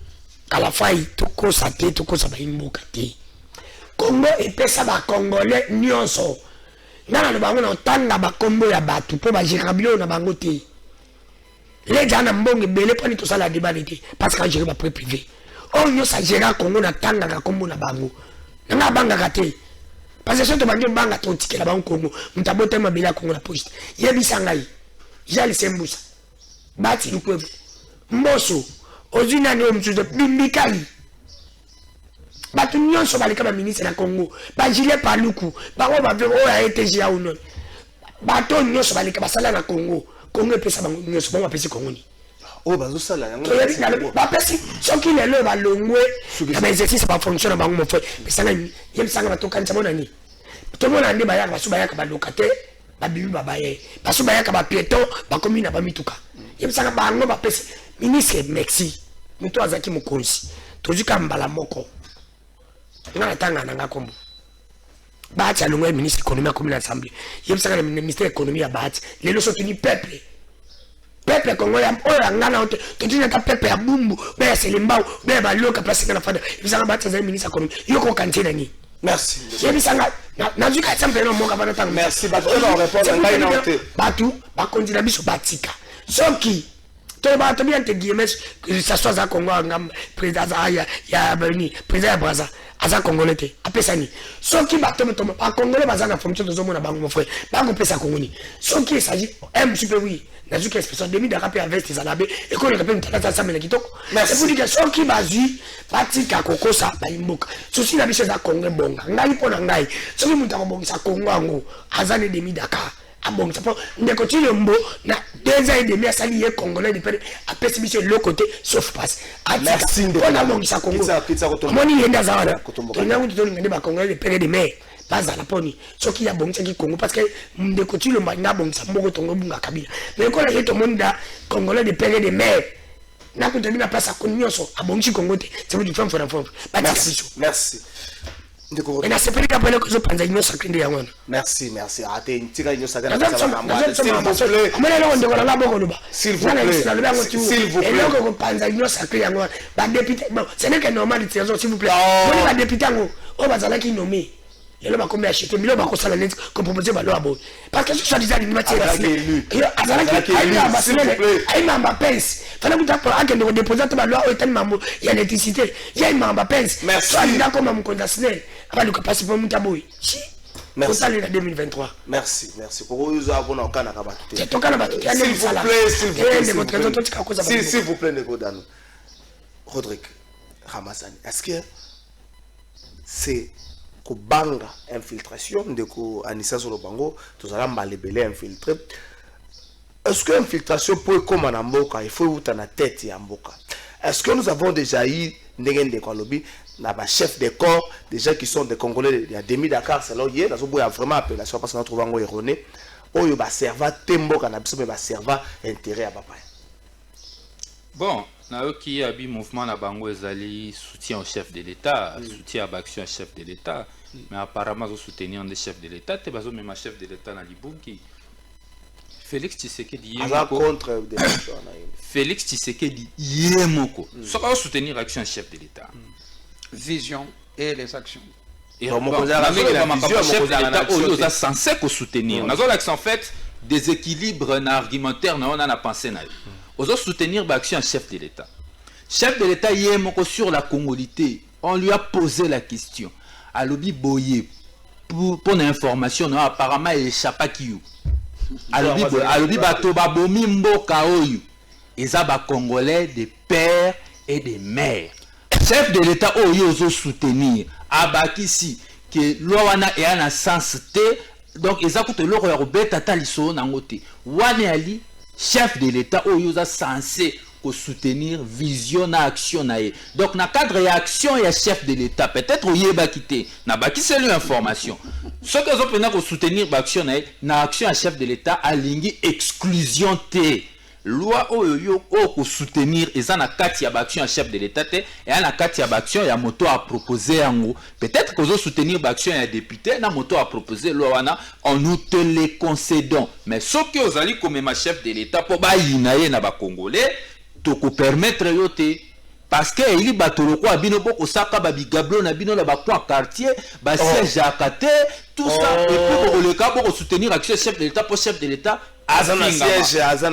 kalafai, toko sate, toko sabaimboka te. Congo epesa ba congolais nyonso ngana bango na tanga ba kombo ya batu po ba jirabilo na bango te les gens na mbonge belé pani to sala débalité parce que gérer ba privé on yo sa gérer Congo na tanga ka kombo na bango na banga kate parce que soto bango banga to tikela bango Congo mtabote mabela Congo na poste yebisa ngai jali sembusa bati lukwevu mboso ozina ni omtuzo bimbikali batu nyonso balika ba ministre na Congo ba gilet paluku ba o ba o a été gia ou non bato nyonso balika basala na Congo Congo pesa bango nyonso ba pesi Congo ni o bazo sala yango ba pesi soki lelo ba longwe ba exercice ba fonction bango mo fait pesa na yem sanga ba tokanza mona ni to mona ndi ba ya ba suba ya ka ba lokate ba bibi ba baye ba suba ya ka ba piéton ba komi na ba mituka yem sanga bango ba pesi ministre Mexi mito azaki mokonzi tozuka mbala moko ngana tanga nanga kombo baati alongwe ministre économie à commune assemblée yebisaka le ministère économie ya baati lelo so tuni peuple kongo ya oya ngana ote tuni ta peuple ya bumbu be ya selimbao be ba loka place kana fada yebisaka baati za ministre économie yoko kantena ni merci yebisaka na zuka exemple no moka bana tanga merci ba to répondre ngai na ote batu ba kondina biso batika soki to ba to bien te guillemets que ça soit za Congo ngam président ya bani président Braza aza congolais te apesani soki batombe tombe ba congolais baza na fonction de zomo na bango mon frère bango pesa congoni soki s'agit m super oui na zuki expression demi de rapé avec les alabé et qu'on répète tata ça mais kitoko c'est pour dire que soki bazui patika kokosa ba imboka soki na biso za congolais bonga ngai pona ngai soki muta ko bongisa kongo ngo azane demi Dakar abong ça ndeko Tshilombo na 2 ans et demi asali ye congolais de père apesi biso le côté sauf passe merci on a bongisa kongo moni yenda zawada tena mutu to ngende ba congolais de père de mer baza la poni soki ya bongisa ki kongo parce que ndeko Tshilombo na bongisa mboko tongo bunga kabila mais ko la yeto monda congolais de père de mer na ko tena place a konyoso abongisi kongo te c'est vous du femme merci et na sepeli ka pele ko zo panza inyo sakinde ya ngwana merci ate ntika inyo sakana s'il vous plaît et donc ko panza inyo sakinde ya ngwana ba député bon ce n'est que normal s'il vous plaît on va député ngo o bazala ki nommé et là ba comme acheter milo ba ko sala net ko proposer ba lo abo parce que soit disant ni matière et azala ki ay mamba pense fana kuta pour akende ko déposer ba lo o tellement mambo ya l'électricité ya mamba pense soit disant comme mon condamné avant de passer pour Mutaboui. Merci. Ça, 2023. Merci. S'il vous plaît, Negodano. Rodrigue Ramazani, est-ce que c'est que banga infiltration de Anissa Zolobango, tous allons malébélé infiltré? Est-ce que l'infiltration peut comme en Amboka, il faut où tu as la tête et Amboka? Est-ce que nous avons déjà eu des Kolobi? Là-bas, chef de corps, des gens qui sont des Congolais, il y a demi Dakar, c'est là où il y a vraiment appellation parce qu'on trouve un erroné. Oh, il va servir tembo cannabis, mais il va servir intérêt à papa. Bon, qui a eu mouvement na bango ezali soutien au chef de l'État, soutien à l'action au chef de l'État, mais apparemment ils soutenir des chefs de l'État, te bazo même chef de l'État na Libungi. Félix Tshisekedi contre Félix Tshisekedi yemoko. Ça va soutenir l'action chef de l'État. Vision et les actions. Et on chef de l'État est censé soutenir. Nous avons en fait déséquilibre argumentaire, on a pensé. On doit soutenir l'action chef de l'État. Chef de l'État yemoko sur la congolité. On lui a posé la question. À l'obi boye pour l'information, non apparemment il échappe à qui. À l'obi bato babomi mboka oyo. Ezaba congolais des pères et des mères. Chef de l'État oyo soutenir abakisi que lowana et en sens te donc ils a coûté l'or robeta taliso nangote wane ali chef de l'État oyo censé soutenir vision na action nae donc na cadre ya action ya chef de l'État peut-être oyeba kité na bakisi lui information ce que zo pena ko soutenir ba action nae na action ya chef de l'État alingi exclusion te loi oyo ko soutenir eza na kati ya action ya chef de l'État te et na kati ya action ya moto a proposer yango peut-être que zo soutenir action ya député na moto a proposer loi wana on nous te les concédons mais ce que ozali comme ma chef de l'État po ba yinaye na ba congolais to ko permettre yote parce que il batolo ko abino boko saka ba bigablo na bino na ba point quartier ba siège à Kate tout ça et pour le cas pour soutenir action chef de l'État pour chef de l'État azana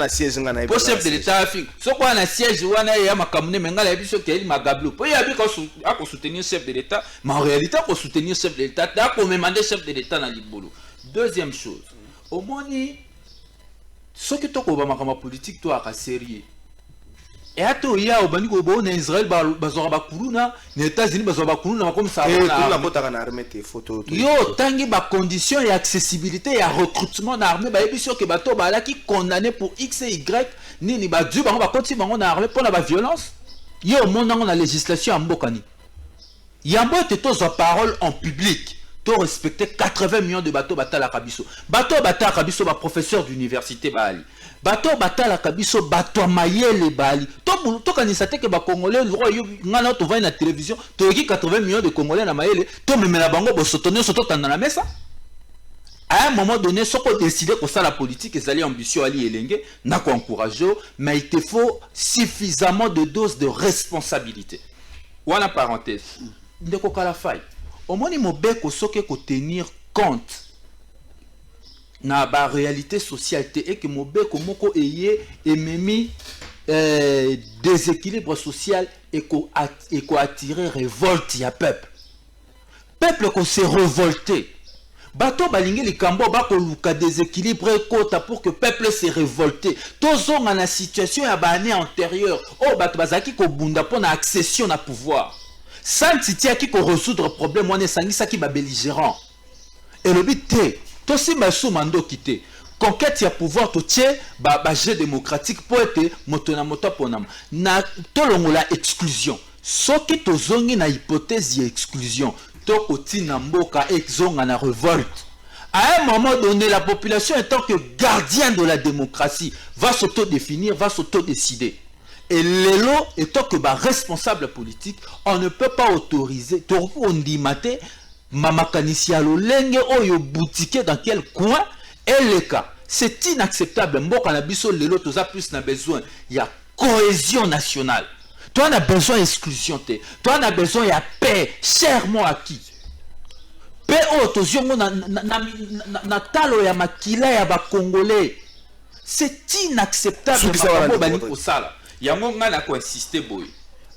siège ngana pour chef de l'État afin so quoi na siège wana ya makamune mengala biso ke il magablo pour ya bi ko soutenir chef de l'État mais en réalité ko soutenir chef de l'État da ko demander chef de l'État na libolo. Deuxième chose au moni ce que to ko ba makama politique to aka sérieux et ato ya obani ko bo na Israël bazora bakuluna na États-Unis bazora bakuluna comme ça la bota na armée te photo yo tangi ba condition et accessibilité et recrutement na armée ba ebiso ke bato ba la ki condamné pour x et y nini ba du ba continue bango na armée pour la violence yo mon na législation en mbokani yambo te to za parole en public to respecter 80 millions de bateaux batala kabiso bateau batala kabiso ba professeur d'université ba ali bateau batala kabiso bateau mayele bali to kanisa te ke ba congolais yo ngana to va na télévision to ki 80 millions de congolais na mayele to memela bango bo sotonio soto tanda na mesa à un moment donné ce qu'on décide que ça la politique et ça ambition ali elenge na ko encourager mais il te faut suffisamment de doses de responsabilité wana parenthèse ndeko kala faille au moins il mobeko soke ko tenir compte na ba réalité sociale et que mobeko moko eye ememi déséquilibre social et ko attirer révolte ya peuple peuple qu'on s'est révolté. Bato balingi likambo bakoluka déséquilibre kota pour que peuple s'est révolté. Tozong na situation ya bané antérieure. Oh bato bazaki ko bunda pour na accession na pouvoir. Santiti aki ko résoudre problème wana sangisa ki ba belligérant. Et le but té tosi baso mando kité. Conquête ya pouvoir to tie ba jeu démocratique pour être motona moto ponam. Na tolongola exclusion. Soki tozongi na hypothèse ya exclusion. Na révolte. À un moment donné, la population, en tant que gardien de la démocratie, va s'autodéfinir, va s'autodécider. Et l'élo, étant que responsable politique, on ne peut pas autoriser, on dit maté, mamakanisia lolenge oyo boutique dans quel coin, et le cas. C'est inacceptable. Mboka na biso l'élo, toza plus na besoin. Il y a cohésion nationale. Toi, on a besoin d'exclusion. Toi, on a besoin de paix, chèrement acquis. Paix, na talo ya makila ya ba Congolais. C'est inacceptable. Yango nga na ko insister boy.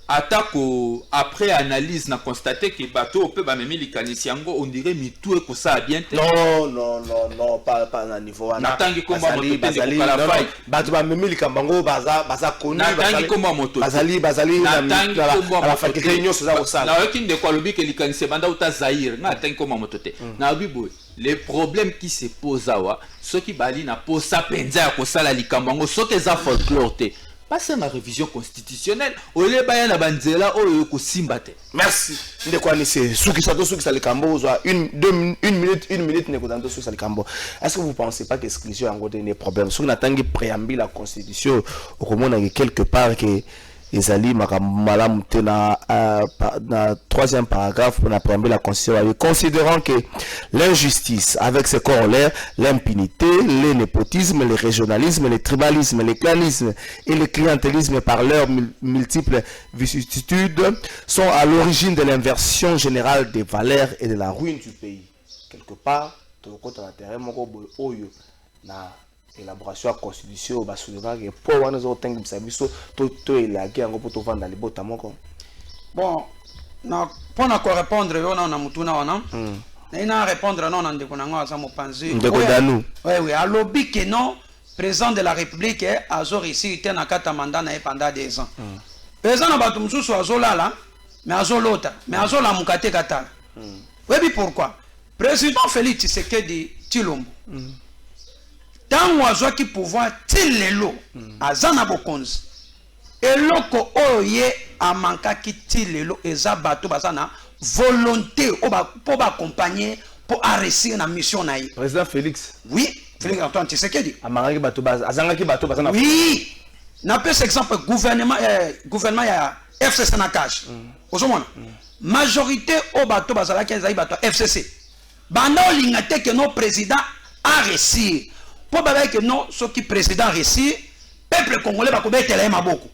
Atako après analyse na constaté que bateau peut ba memi likanisi yango on dirait mitou ko ça bien. Non, pas na niveau na tangi ko moto te ko la fay. Bato ba memi likambango baza koni na tangi ko moto. Bazali na tangi ko la fay réunion ça ko ça. Na wekin de ko lobi ke likanisi banda uta Zaire na tangi ko moto te. Na bibo les problèmes qui se posent awa ceux qui bali na posa penza ko sala likambango ceux qui za folklore te. Passer ma révision constitutionnelle au lieu de banzela au simbate. Merci. De quoi c'est souki ça le cambo une minute ne kodando souki ça le cambo. Est-ce que vous pensez pas que l'exclusion a un des problèmes sur la tangi préambule la constitution au comment quelque part que Ezali Malam na troisième paragraphe pour la préambule la constitution considérant que l'injustice avec ses corollaires, l'impunité, le népotisme, le régionalisme, le tribalisme, le clanisme et le clientélisme par leurs multiples vicissitudes sont à l'origine de l'inversion générale des valeurs et de la ruine du pays. Quelque part, tout le côté d'intérêt na élaboration à constitution ba soulevant que pour wana zo tengi biso to elaki yango pour to vendre les bota moko. Bon, na pour na ko répondre yo na mutuna wana na ina répondre non na ndeko nango aza mopanzi ndeko danu oui alobi que non président de la république a zo réussi na kata mandat na pendant 2 ans président na batu mususu azolala mais azolota mais azola mukate kata oui pourquoi président Félix Tshisekedi Tshilombo tant oiseau qui pouvoir tilelo azana bokonzi eloko oye amanka ki tilelo eza bato bazana volonté pour accompagner pour arrêter na mission na président Félix oui Félix Antoine Tshisekedi amanga ki bato azanga ki bato bazana oui na pe exemple gouvernement ya FCC na cash ozomona majorité au bato bazala ki ezali bato FCC banda olinga te que nos président a réussi pour que non, ce qui président réussit, peuple congolais va commettre les maboko.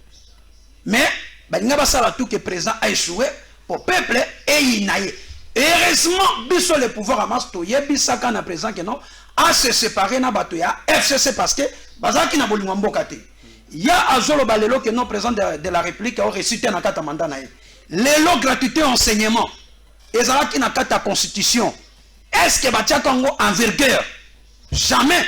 Mais, il n'y a pas ça tout que le président a échoué pour peuple et inaïe. Heureusement, biso le pouvoir à masto, il y a bisaka na président que non, a se séparer na batoya FCC parce que bazaki na bolingo mbokate. Il y a azolo balelo que non président de la République a récité na kata mandat na. Lelo gratuité enseignement. Ezalaki na kata constitution. Est-ce que batia Congo envergure? Jamais.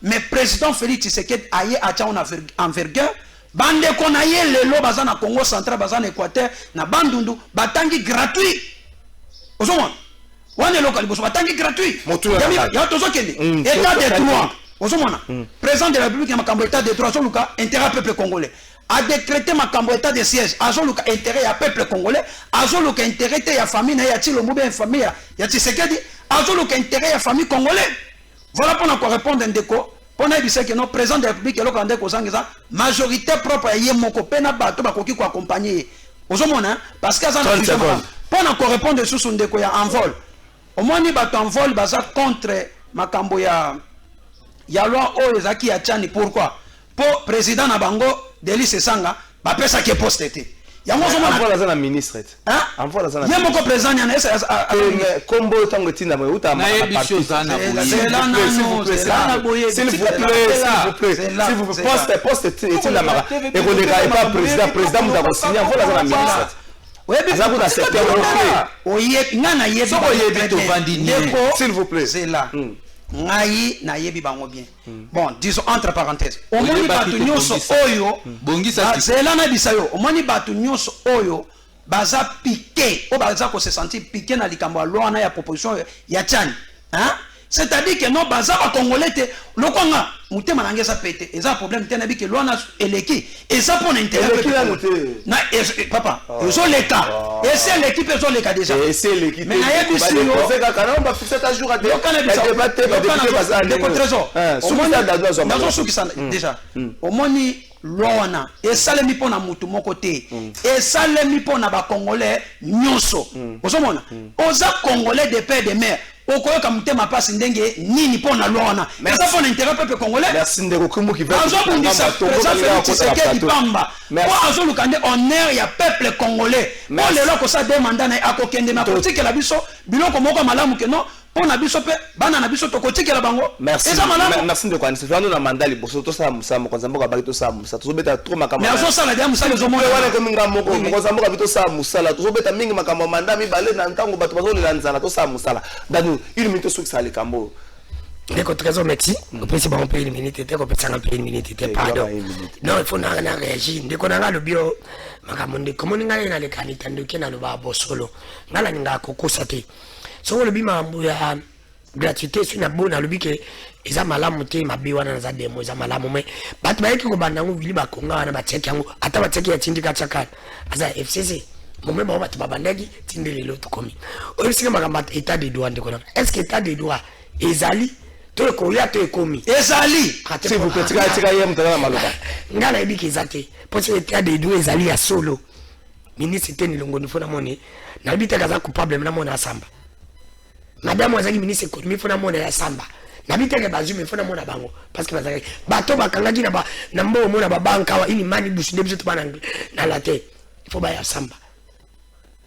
Mais président Félix Tshisekedi aye acha on envergure bande qu'on aye lelo bazana Congo central bazana Équateur na bandundu batangi gratuit ozomona wane local boso batangi gratuit ya tozo kende état de droit ozomona président de la République ya makambo état de droit soluka intérêt peuple congolais a décrété makambo état de siège azoluka intérêt ya peuple congolais azoluka intérêt ya famille na ya Tshilombo bien famille ya Tshisekedi azoluka intérêt ya famille congolais. Voilà pour nous répondre un déco. Pour nous dire que notre président de la République est la majorité propre à Yemoko Pena Bato Bakoki ko accompagner. Parce que ça pour nous répondre sur son déco ya en vol. Au moins ni bato en vol baza contre makambo ya loi o ezaki ya tchani pourquoi? Pour président na bango Delis Sanga ba pesa ki poste. Envoie la ministre. Hein? Envoie la ministre. Il y a mon président, il y a combo tango tina mais uta s'il vous plaît poste tina mara et on n'est pas président vous avez signé envoie la ministre. S'il vous plaît. C'est là. Ngai na yebi bango bien. Bon, disons entre parenthèses. Au moins batu nyonso oyo bongisa zela na bisayo. Au moins batu nyonso oyo baza piqué. O baza ko se sentir piqué na likambo loi na ya proposition ya Tchani. Hein? C'est-à-dire que non baza ba congolais te lokonga mutema na ngesa pété. Eza problème te na bi que loi na eleki. Eza pour intérêt. Na papa, ils ont l'état. Et c'est l'équipe ils ont l'état déjà. Et c'est l'équipe. Mais na yebi si yo on va fixer ta jour à déjà. Au moins ni lona et salemi pona mutu moko te et salemi pona ba congolais nyonso. Ozomona oza congolais de père de mère okoyoka mutema pasi ndenge nini pona lona eza pona intérêt peuple congolais. Merci ndeko kumu ki va azobundisa président Tshisekedi Pamba po azoluka nde honneur ya peuple congolais po lelo kosa demanda na akokende na kotikela biso biloko moko malamu ke non pona biso pe bana na biso tokotikela bango. Merci ndeko anise fando na mandali boso to sa musamo konza mboka baki to sa musala tozobeta trop makambo mais azo sala dia musala zo mona wana ke minga moko konza mboka bito sa musala tozobeta mingi makambo manda mi bale na ntango bato bazolela nzala to sa musala danu une minute sur ça les kambo. Ndeko trésor merci au principe on peut une minute te ko pesa une minute te pardon non il faut na réagir ndeko na le bio makambo ndeko moni ngale na le kanita ndoke na lo ba bosolo ngala ninga kokosa te so le bima ya gratuité sur na bona le bike eza malamu te mabe wana na za demo eza malamu mais bat ba yeki ko banda ngo wili ba konga wana ba check yango ata ba check ya tindika chakana aza FCC momé ba bat ba bandagi tindele l'autre komi o sika makamba état de droit ndeko na est-ce que état de droit ezali to ko ya to komi ezali s'il vous plaît tika yem tala maloba ngala ebiki ezate parce que état de droit ezali ya solo ministre teni longo ni fona moni na bita kaza coupable na mona asamba madame wazaki ministre économie fona mona ya samba na biteke bazumi fona mona bango parce que bazaki bato bakangaki na mbo mona ba banka wa ini mani busu debiso tubana na la tête il faut ba ya samba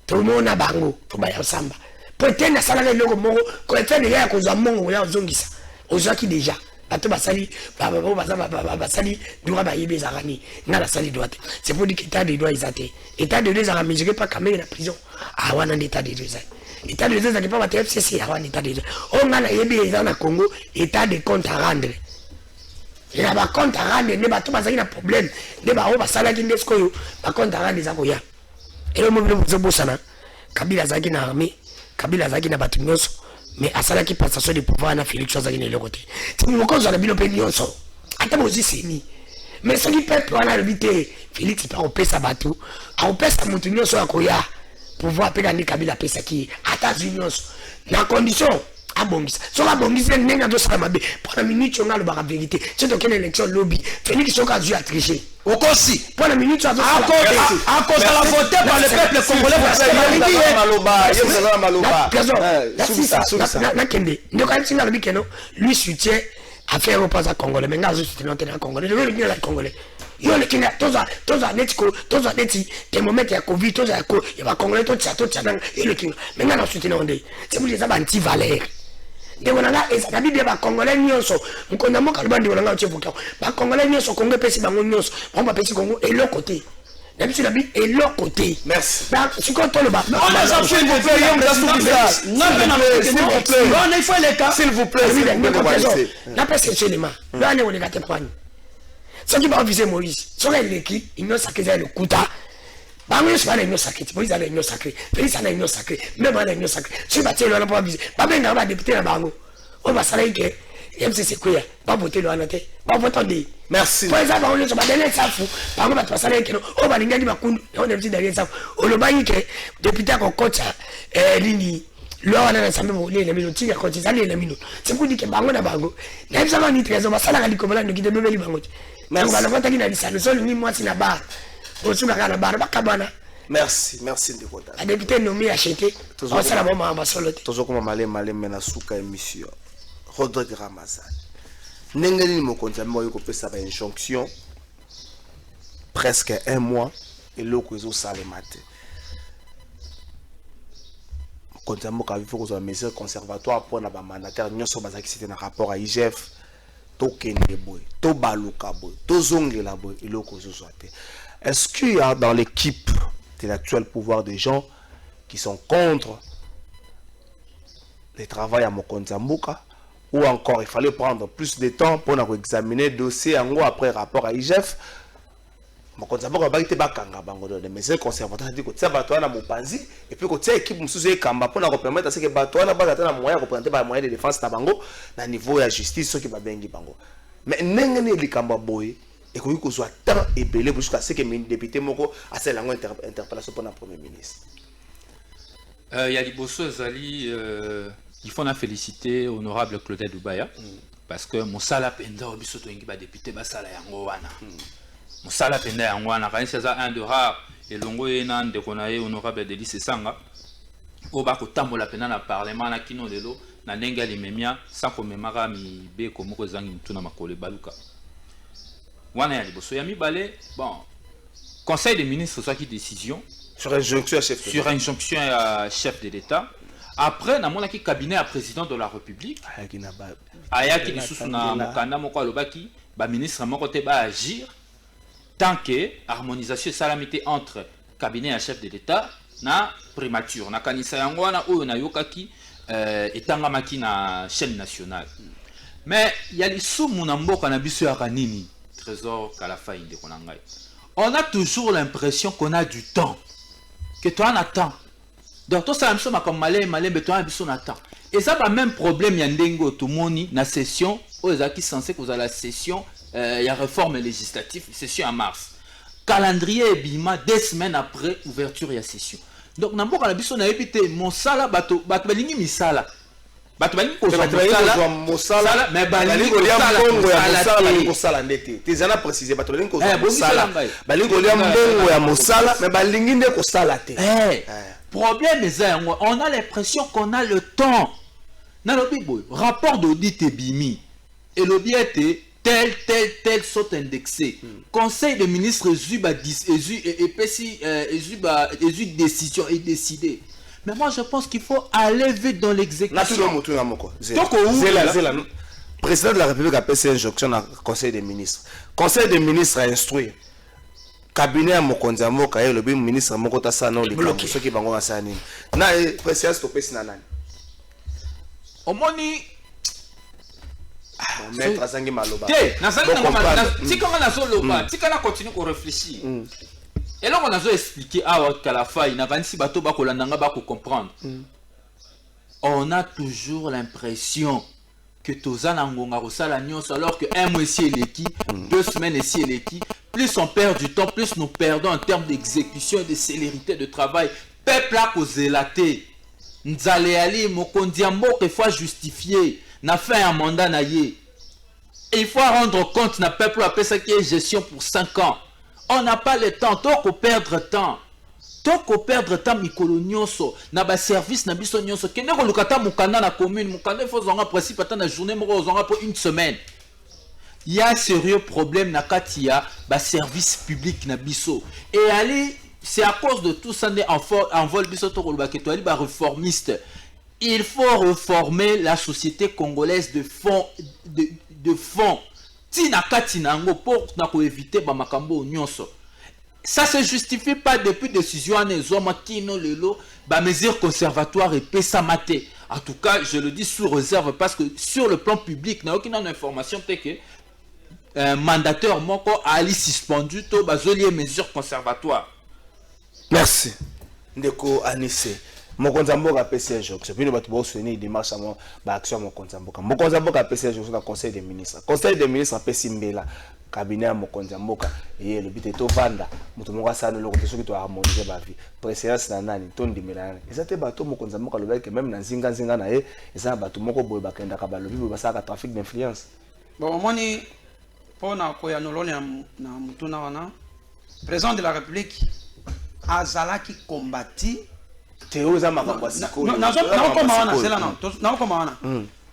to mona bango faut ba ya samba peut-être na sala loko moko ko etene ya ko za mongo ya zongisa ozaki déjà bato basali basali droit ba yebe zarani na la sali droit c'est pour dire que état de droit isate état de droit za mesurer pas quand même la prison ah wana état de droit état de droit ça n'est pas votre FCC avant état de droit on a yebe dans le Congo état de compte à rendre il y a pas compte à rendre ne ba to bazaki na problème ne ba o basala ki ndesko yo ba compte à rendre za ko ya et le mobile zo bosana Kabila zaki na armée Kabila zaki na batu nyonso mais asala ki passation de pouvoir na Félix zaki na le côté c'est mon cause na bino pe nyonso ata mozi seni mais ce qui peut wana le bité Félix pa opesa batu a opesa mutu nyonso akoya pouvoir pe ni Kabila pesa ki ata nyonso na condition abongisa so la bongisa nenga do sala mabe pour la minute on a le bara vérité c'est donc une élection lobby Félix soka dû à tricher aussi pour la minute à cause de la voté par le peuple congolais parce que lui soutient à faire repas à congolais mais ngazo soutient à congolais le congolais yo le kinga toza netiko toza neti te moment ya covid toza ya ko ya ba congolais to tsa nang le kinga mais ngana soutient onde c'est pour les anti valeurs de wonanga eza bibi ba congolais nyonso mkonda moka lubandi wonanga uchevuka ba congolais nyonso kongo pesi bango nyonso ba pesi kongo et l'autre côté d'habitude la et l'autre côté merci ba sikoto le ba on a s'il vous plaît il faut les cas s'il vous plaît na pesi seulement là on est gâté kwani ce qui va viser Moïse sur l'équipe il ne s'accuse le kuta bango yesu bana inyo sacré Moïse ana inyo sacré Félix ana inyo sacré même ana inyo sacré si ba telo na pas viser ba benga ba député na bango on va sala ike MCC kuya ba voter lo anate ba voter de merci pour ça ba on so ba dele safu bango ba sala ike no o ba linga di makundu on est derrière safu o lo ba ike député ko kocha lini lo ana na sambe mo le mino tinga ko tizali le mino c'est pour dire que bango na bango na bisa ba ni trésor ba sala ka dikomola no kide bebeli bango merci ba lo vota kina disano so ni moi na ba merci Ndekota. La députée nommée acheté. On s'est la bombe en basolote. Toujours comme malé mena souka émission. Rodrigue Ramazan. Nengeli mo konza mo yoko pesa ba injonction. Presque un mois et loko ezo sale matin. Konza mo ka vifo ko zo mesure conservatoire pour na ba mandataire nyonso bazaki c'était na rapport à IGF. To kende boy, to baluka boy, to zongela boy et loko ezo soate. Est-ce qu'il y a dans l'équipe de l'actuel pouvoir des gens qui sont contre le travail à Mokonzamboka, ou encore il fallait prendre plus de temps pour examiner le dossier en gros après rapport à IGF. Mokonzamboka ba été bakanga bango mais c'est conservateur dit que ça bato na mopanzi et puis que équipe mususu ekamba pour permettre à ce que bato na ba na moyen représenter ba moyen de défense na bango na niveau ya justice ce qui ba bengi bango mais nengene likamba boy et que ko soit tant et belé jusqu'à ce que le député moko a cette langue interpellation pour le premier ministre. Il y a Liboso Zali, il faut féliciter honorable Claudette Doubaya parce que Moussala Penda Obisoto Ingiba député Basala Yangowana. Moussala Penda Yangowana, quand c'est un de rares, et l'ongo Enan de Konae honorable Delis Sanga, Obako Tambola Pena na parlement na Kino Lelo, na Nenga Limemia, Sako Memara mi be Komoko Zangi Mtuna Makole Baluka. Wana ya Liboso Yami Balé, bon, conseil des ministres, soit qui décision. Sur injonction à chef de l'État. Après, dans mon cabinet à président de la République, Ayaki Nissousuna Mokanda Moko Alobaki, ministre Mokote ba agir tant que harmonisation salamité entre cabinet à chef de l'État na primature. Na kanisa yangwana ou na yokaki etangamaki na chaîne nationale. Mais il y a les sous mon amboka na biso ya kanini trésor Kalafa inde konangai. On a toujours l'impression qu'on a du temps. Que toi on attend. Donc tout ça comme malé mais toi on attend. Et ça va même problème yandengo tout moni na session aux qui censé que vous la session il y a réforme législative session en mars. Calendrier bima 2 semaines après ouverture ya session. Donc namboka na biso na ebité mon sala bato balingi misala. Bato balingi ko mosala mais balingi ko ya mosala ndete. Tezana préciser bato balingi ko mosala. Balingi ko ya mbongo ya mosala mais balingi nde ko sala te. Problème est on a l'impression qu'on a le temps. Dans le bibo, rapport d'audit et bimi. Et le bien était tel sont indexés. Conseil des ministres Zuba 10 et décision est décidé. Mais moi je pense qu'il faut aller vite dans l'exécution. Président de la République a passé injonction au Conseil des ministres. Conseil des ministres a instruit. Cabinet à Mokonzamboka et le ministre Mokota Sano les bloqués ceux qui vont assassiner. Na président stopper sinanani. Omoni maître Azangi Maloba. Si comment on a solo si on continue qu'on réfléchit. Et là on a expliqué à Kalafa il n'a pas si bateau ba kolandanga ba ko comprendre. On a toujours l'impression que Tozana Ngonga Rosala Nyos alors que un mois ici et l'équipe, 2 semaines ici et l'équipe, plus on perd du temps, plus nous perdons en termes d'exécution et de célérité de travail. Peuple a causé la thé. Nzale Ali, Mokondiambo, il faut justifier. N'a fait un mandat naïe. Il faut rendre compte na peuple après ça qui est gestion pour 5 ans. On n'a pas le temps, tant qu'on perdre temps. Tant qu'on perdre temps, mikolo nyonso, na ba service na biso nyonso. Kende ko lukata mukanda na commune, mukanda il faut zonga principe ata na journée moko zonga pour 1 semaine. Il y a un sérieux problème na katia ba service public na biso. Et allez, c'est à cause de tout ça en vol biso to ko lubaka to ali ba réformiste. Il faut réformer la société congolaise de fond de fond. Tina katina ngo pour na ko éviter ba makambo nyonso. Ça se justifie pas depuis décision en ezoma kino lelo ba mesures conservatoires et pesamate. En tout cas, je le dis sous réserve parce que sur le plan public, n'a aucune information que mandataire moko ali suspendu to bazoli mesures conservatoires. Merci. Ndeko Anissé. Mokonzamboka PC injonction. Puis nous va soutenir démarche à action Mokonzamboka. Mokonzamboka PC injonction dans Conseil des ministres. Conseil des ministres a PC Mbela. Cabinet à Mokonzamboka et le but est au vanda mutumoka sana le côté qui doit harmoniser ma vie préséance na nani tondi melana et ça te bateau Mokonzamboka le que même na zinga na et ça bateau moko boy bakenda ka balobi boy basaka trafic d'influence bon moni pona ko ya nolone na mutuna wana président de la République azala qui combattit théo za makambo siko na koma wana c'est là non na koma wana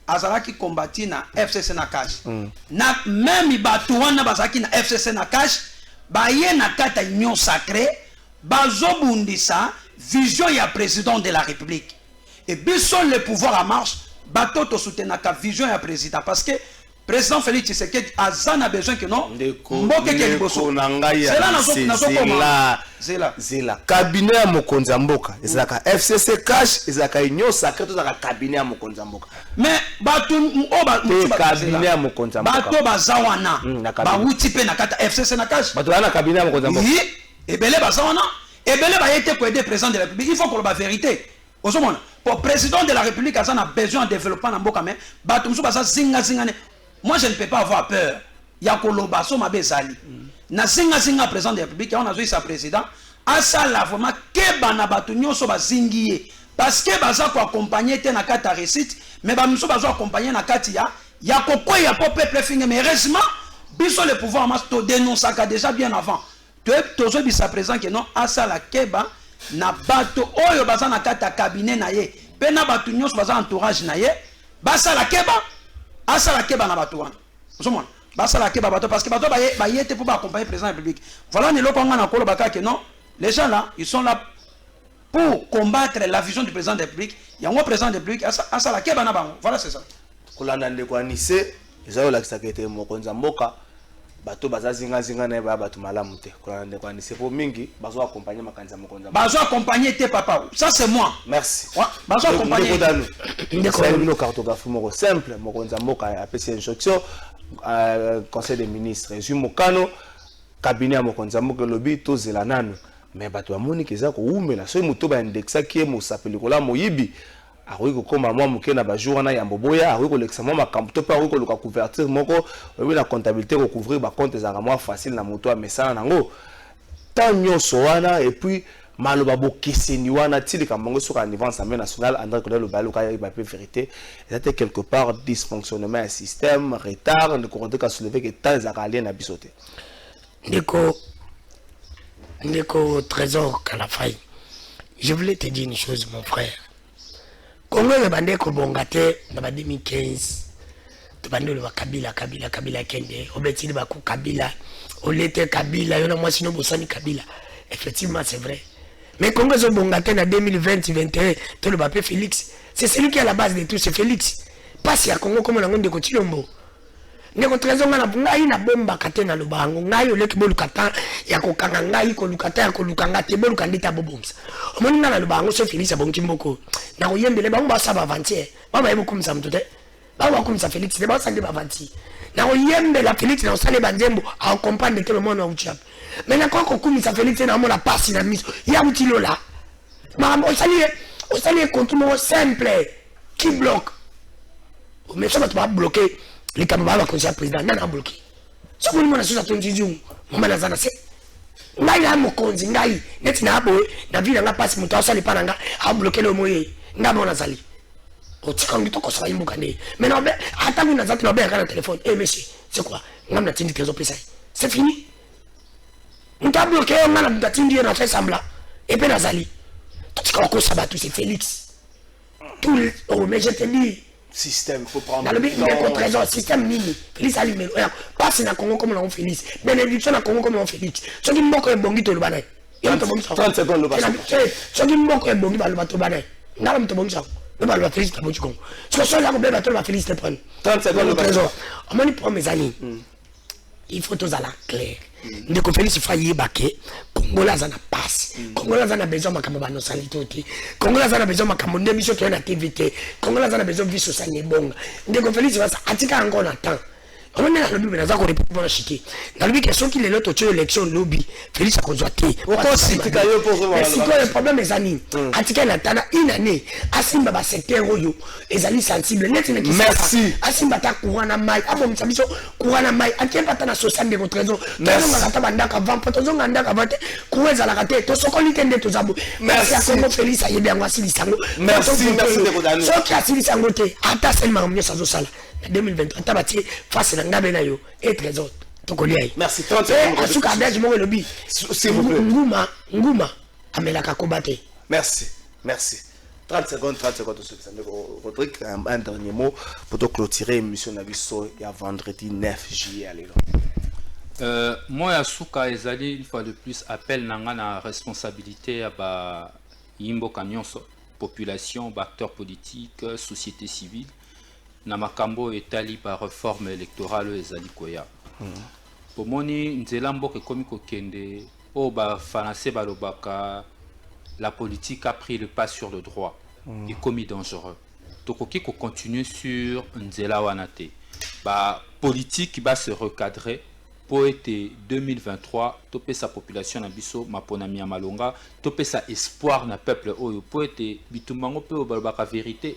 azalaki combattu na FCC na cash na même bato wana bazaki na FCC na cash baye na kata union sacrée bazobundisa vision ya président de la République et biso le pouvoir en marche bato to soutenaka vision ya président parce que président Félix Tshisekedi Azan a besoin que non Zela cabinet ya mokonzi ya mboka ezalaka FCC cash ezalaka union sacrée tozaka cabinet ya mokonzi ya mboka mais bato cabinet ya mokonzi ya mboka bato baza wana bawuti pe na kata FCC na cash bato na cabinet ya mokonzi ya mboka ebele baza wana ebele bayete pour aider président de la République il faut qu'on la vérité ozomona pour président de la République azan a besoin de développement na mboka mais bato musu baza zinga zingane. Moi, je ne peux pas avoir peur. Yakoloba, Soma Bezali. Na zinga président de la République, on a joué sa président. Asa la vraiment, Keba na batunyo soba zingiye. Parce que baza ko accompagner te na kata récite, mais ba muso baza accompagner na kati ya koko ya peuple finge mais heureusement, biso le pouvoir mas to dénoncer déjà bien avant. Tozo bisa président que non asa la Keba na bato oyo baza na kata cabinet na ye. Pe na batunyo soba entourage na ye, basa la Keba Asala Keba na bato wana. Ozomona. Basala Keba bato parce que bato ba yete pour accompagner le président de la République. Voilà ne lokanga na kolo baka que non. Les gens là, ils sont là pour combattre la vision du président de la République. Il y a un président de la République asala Keba na bango. Voilà c'est ça. Kolanda ndeko anise, ezalo la kisakete mokonza mboka. Bato baza zinga na ba bato malamu te. Kolanda ndeko anise pour mingi bazo accompagner makanza mokonza. Bazo accompagner te papa. Ça c'est moi. Merci. Ouais, bazo accompagner. Ndeko no cartographie moko simple mokonza mboka a PC instruction conseil des ministres Jumo Kano cabinet mokonza mboka lobi to zela nanu mais bato amoni keza ko umela so muto ba indexa ki mo sapeli kola moyibi akoki kokoma mwa moke na bajour wana ya mboboya akoki kolekisa mwa makambo to mpe akoki koluka couverture moko oyebi na comptabilité kocouvrir bacompte ezalaka mwa facile na moto amesana nango tant nyonso wana et puis maloba bokeseni wana tilika mbongo soka à niveau assemblée nationale André Kodel le balo kaya ba vérité c'était quelque part dysfonctionnement un système retard ne compter qu'à soulever que tant za alien na bisoté Ndeko trésor Kalafai. Je voulais te dire une chose mon frère. Congo le bande ko bongate na 2015 to bande le Kabila kende obetili ba ku Kabila olete Kabila yona moi sino bosani Kabila effectivement c'est vrai. Mais Congo zo bongate na 2020-21 to le Mbappé Félix, c'est celui qui est à la base de tout, c'est Félix. Pas si à Congo comme la monde de Kotilombo. Ndeko trésor na ngai na bomba katena lubango ngai oleki bolukata ya kokanga ngai ko lukata ya ko lukanga te bolukandita bobomsa. Omoni na lubango so Félix abonki mboko. Na oyembele bango ba saba avantier. Baba yebo kumisa mtote. Baba kumisa Félix de ba sande ba avantier. Na oyembela Félix na osale banzembo a comprendre que le monde a uchap. Mais na ko kumisa Félix na mo la passe na miso. Ya utilola. Mama osali contrôle simple qui bloque. Mais ça va te bloquer. Les camarades vont conseiller président n'a bloqué. Ce que nous avons fait, c'est que nous avons fait. Nous avons fait. Nous avons fait. Nous avons fait. Nous avons fait. Nous avons bloqué le moyen. Nous avons fait. Mais non, attends, nous avons fait le téléphone. Eh monsieur, c'est quoi? Nous avons fait. C'est fini. Nous avons bloqué. Nous avons fait semblant. Et puis nous avons fait. Tout ce qu'on c'est Félix. Tout le. Oh, mais je te dis. Système, il faut prendre. Dans le but de trésor, système nini. Félix allumé. Passe na Congo comme l'on Félix. Bénédiction na Congo comme l'on Félix. Ce qui m'ont fait bongi to le banay. 30 secondes le bassin. Ce qui m'ont fait bongi ba le bateau banay. N'a pas bongi ça. Le bateau Félix ta bongi Congo. Ce que là le bateau va Félix te prendre. 30 secondes le trésor. On m'a dit pour mes amis. Il faut tous à la clair. Ndeko Félix faye baké. Congo là ça na passe. Congo là ça na besoin makambo ba no sanité. Congo là ça na besoin makambo ndemiso to na activité. Congo là ça na besoin vie sociale bonga. Ndeko Félix va ça atika encore na temps. On est dans le but na za ko répondre na chiki. Dans le but question qu'il est l'autre tu élection lobby. Félix a conjointé. Pourquoi si tika yo pour voir le problème mes amis. Atika na tana une année asimba ba secteur oyo ezali sensible net na kisa. Merci. Asimba ta courant mai abo msabiso courant mai atika ta na social de votre raison. Merci. Kata bandaka 20 potozo ngandaka 20 kuweza la kate to sokoli tende to zabu. Merci à Congo Félix ayebi angwa silisango. Merci de kodani. So ki asilisango te ata seulement mieux ça zo sala. 2023 tabati face na ngabe na yo et trésor tokoliai. Merci 30 secondes. Asuka daji mo lobi. S'il vous plaît. Nguma amelaka kobate. Merci. 30 secondes Rodrigue, un dernier mot pour te clôturer l'émission Nabiso il y a vendredi 9 juillet allez. Moi Asuka ezali une fois de plus appel nanga na responsabilité à ba yimbo nyonso population, acteurs politiques, société civile. na makambo etali par réforme électorale ezali koya. Pomoni nzela mboka ekomi kokende o ba français balobaka la politique a pris le pas sur le droit et commis dangereux. Tokoki ko continuer sur nzela wana te. Ba politique va se recadrer pour être 2023 topé sa population na biso maponami ya malonga topé sa espoir na peuple oyo pour être bitumango pe balobaka vérité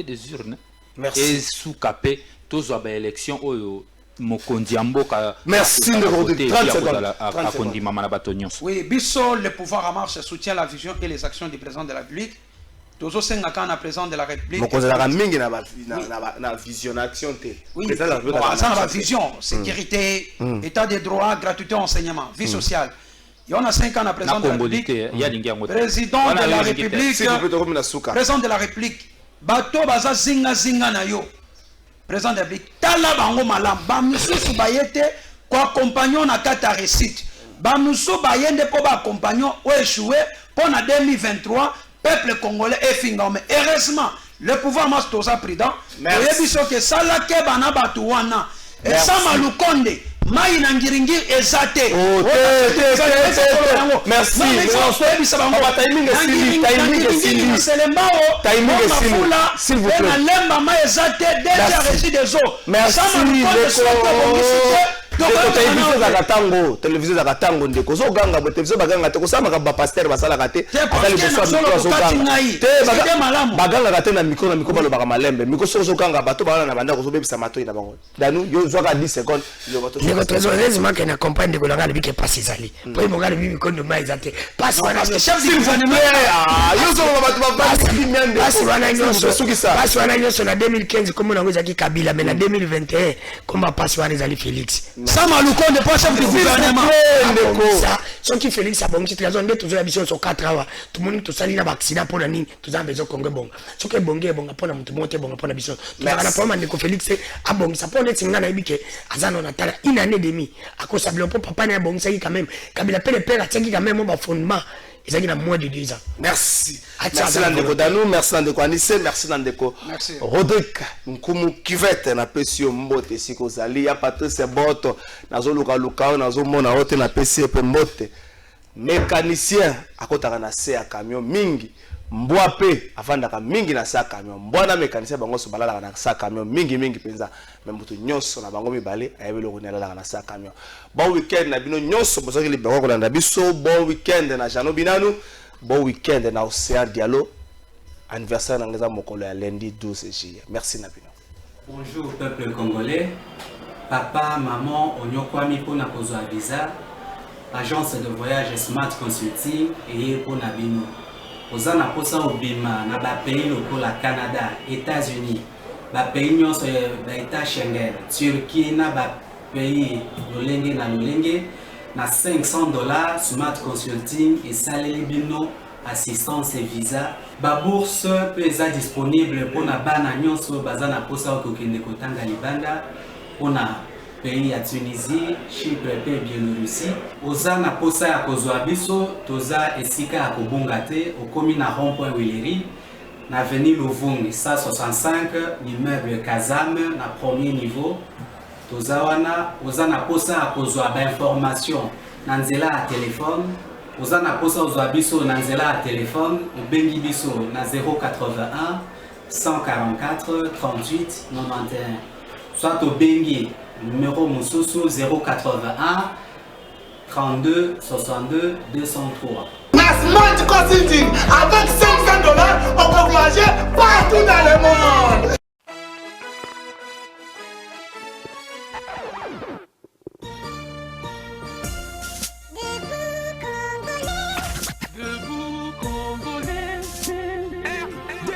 des urnes. Merci. Et sous capé tozo ba élection oyo mokondi mboka. Merci de redire 30 secondes. Akondi mama na bato nyonso. Oui, biso le pouvoir en marche soutient la vision et les actions du président de la République. Tozo senga kana président de la République. Mokonzi la mingi na vision action te. Oui, ça la vision, sécurité, état de droit, gratuité enseignement, vie sociale. Il y en a 5 ans à président de la République. Président de la République. Président de la République. Bato baza zinga na yo. Président de la République. Tala bango malam. Ba mususu bayete kwa compagnon na kata réussite. Ba mususu bayende po ba compagnon o échoué pour na 2023 peuple congolais est finga. Mais heureusement le pouvoir marche toza prudent. Oyebi so ke sala ke bana batu wana. Et ça malukonde. Mai na ngiringiri ezate. Merci. S'il vous plaît. Télévision za katango ndeko zo ganga bo télévision baganga te ko sama ka ba pasteur basala kate akali boso zo ganga te baganga kate na micro balo baka malembe micro so ganga bato bana na banda ko zo bebisa matoi na bango danu yo zo ka 10 secondes yo bato ndeko trezo lezi make na campagne de ngala bike passe zali po mo ngala bibi kondo mai zate passe wana chef du gouvernement yo zo bato ba passe wana nyoso na 2015 comme na ngoza ki Kabila mais na 2021 comme passe wana zali Félix ça malukonde pas chef du gouvernement ça son qui Félix a bon petit raison de toujours la mission sur 4 ans tout le monde tout sali na accident pour la nini tout en besoin Congo bon ce que bonge bonga pour na mutu monte bonga pour na biso tout na pour man ko Félix a bon ça pour net singa na ibike azano na tala une année et demie à cause sablo pour papa na bon ça quand même Kabila pele père a tiki quand même mon fondement ils ont moins de 2 ans. Merci. Merci Nandeko Danou, merci Nandeko Anissé, merci Nandeko. Merci. Rodrigue Nkumu Kivete na pesio mbote siko zali ya Patrice Boto nazo luka nazo mona hote na pesio pe mbote. Mécanicien akotaka na se ya camion mingi. Mbwa pe afandaka mingi na sa camion. Mbwana mécanicien bango so balala na sa camion mingi penza. Membutu nyonso na bango mibale ayebelo konela na sa camion. Bon week-end na bino nyonso bozaki libero ko na biso. Bon week-end na Jano Binanu. Bon week-end na Océan Diallo. Anniversaire na ngeza mokolo ya lundi 12 juillet. Merci na bino. Bonjour peuple congolais. Papa, maman, onyokwami pona kozwa visa. Agence de voyage Smart Consulting et pour Nabino. Ozana posa obima na ba pays lokola Canada, États-Unis, ba pays nyonso ba État Schengen, Turquie na ba pays lolenge na $500 Smart Consulting et saleli bino assistance et visa. Ba bourse peut être disponible pour na bana nyonso bazana posa okokende kotanga libanda pour na pays ya Tunisie, Chypre et Biélorussie. Ozana posa ya kozwa biso, toza esika ya kobonga te, okomi na rond-point Willery, na avenue Louvungi, 165, l'immeuble Kazam, na premier niveau. Toza wana, ozana posa ya kozwa ba information na nzela ya téléphone. Ozana posa ozwa biso na nzela ya téléphone, obengi biso na 081 144 38 91. Soit obengi numéro Moussousou 081 32 62 203. Smart Consulting, avec $500, on peut voyager partout dans le monde.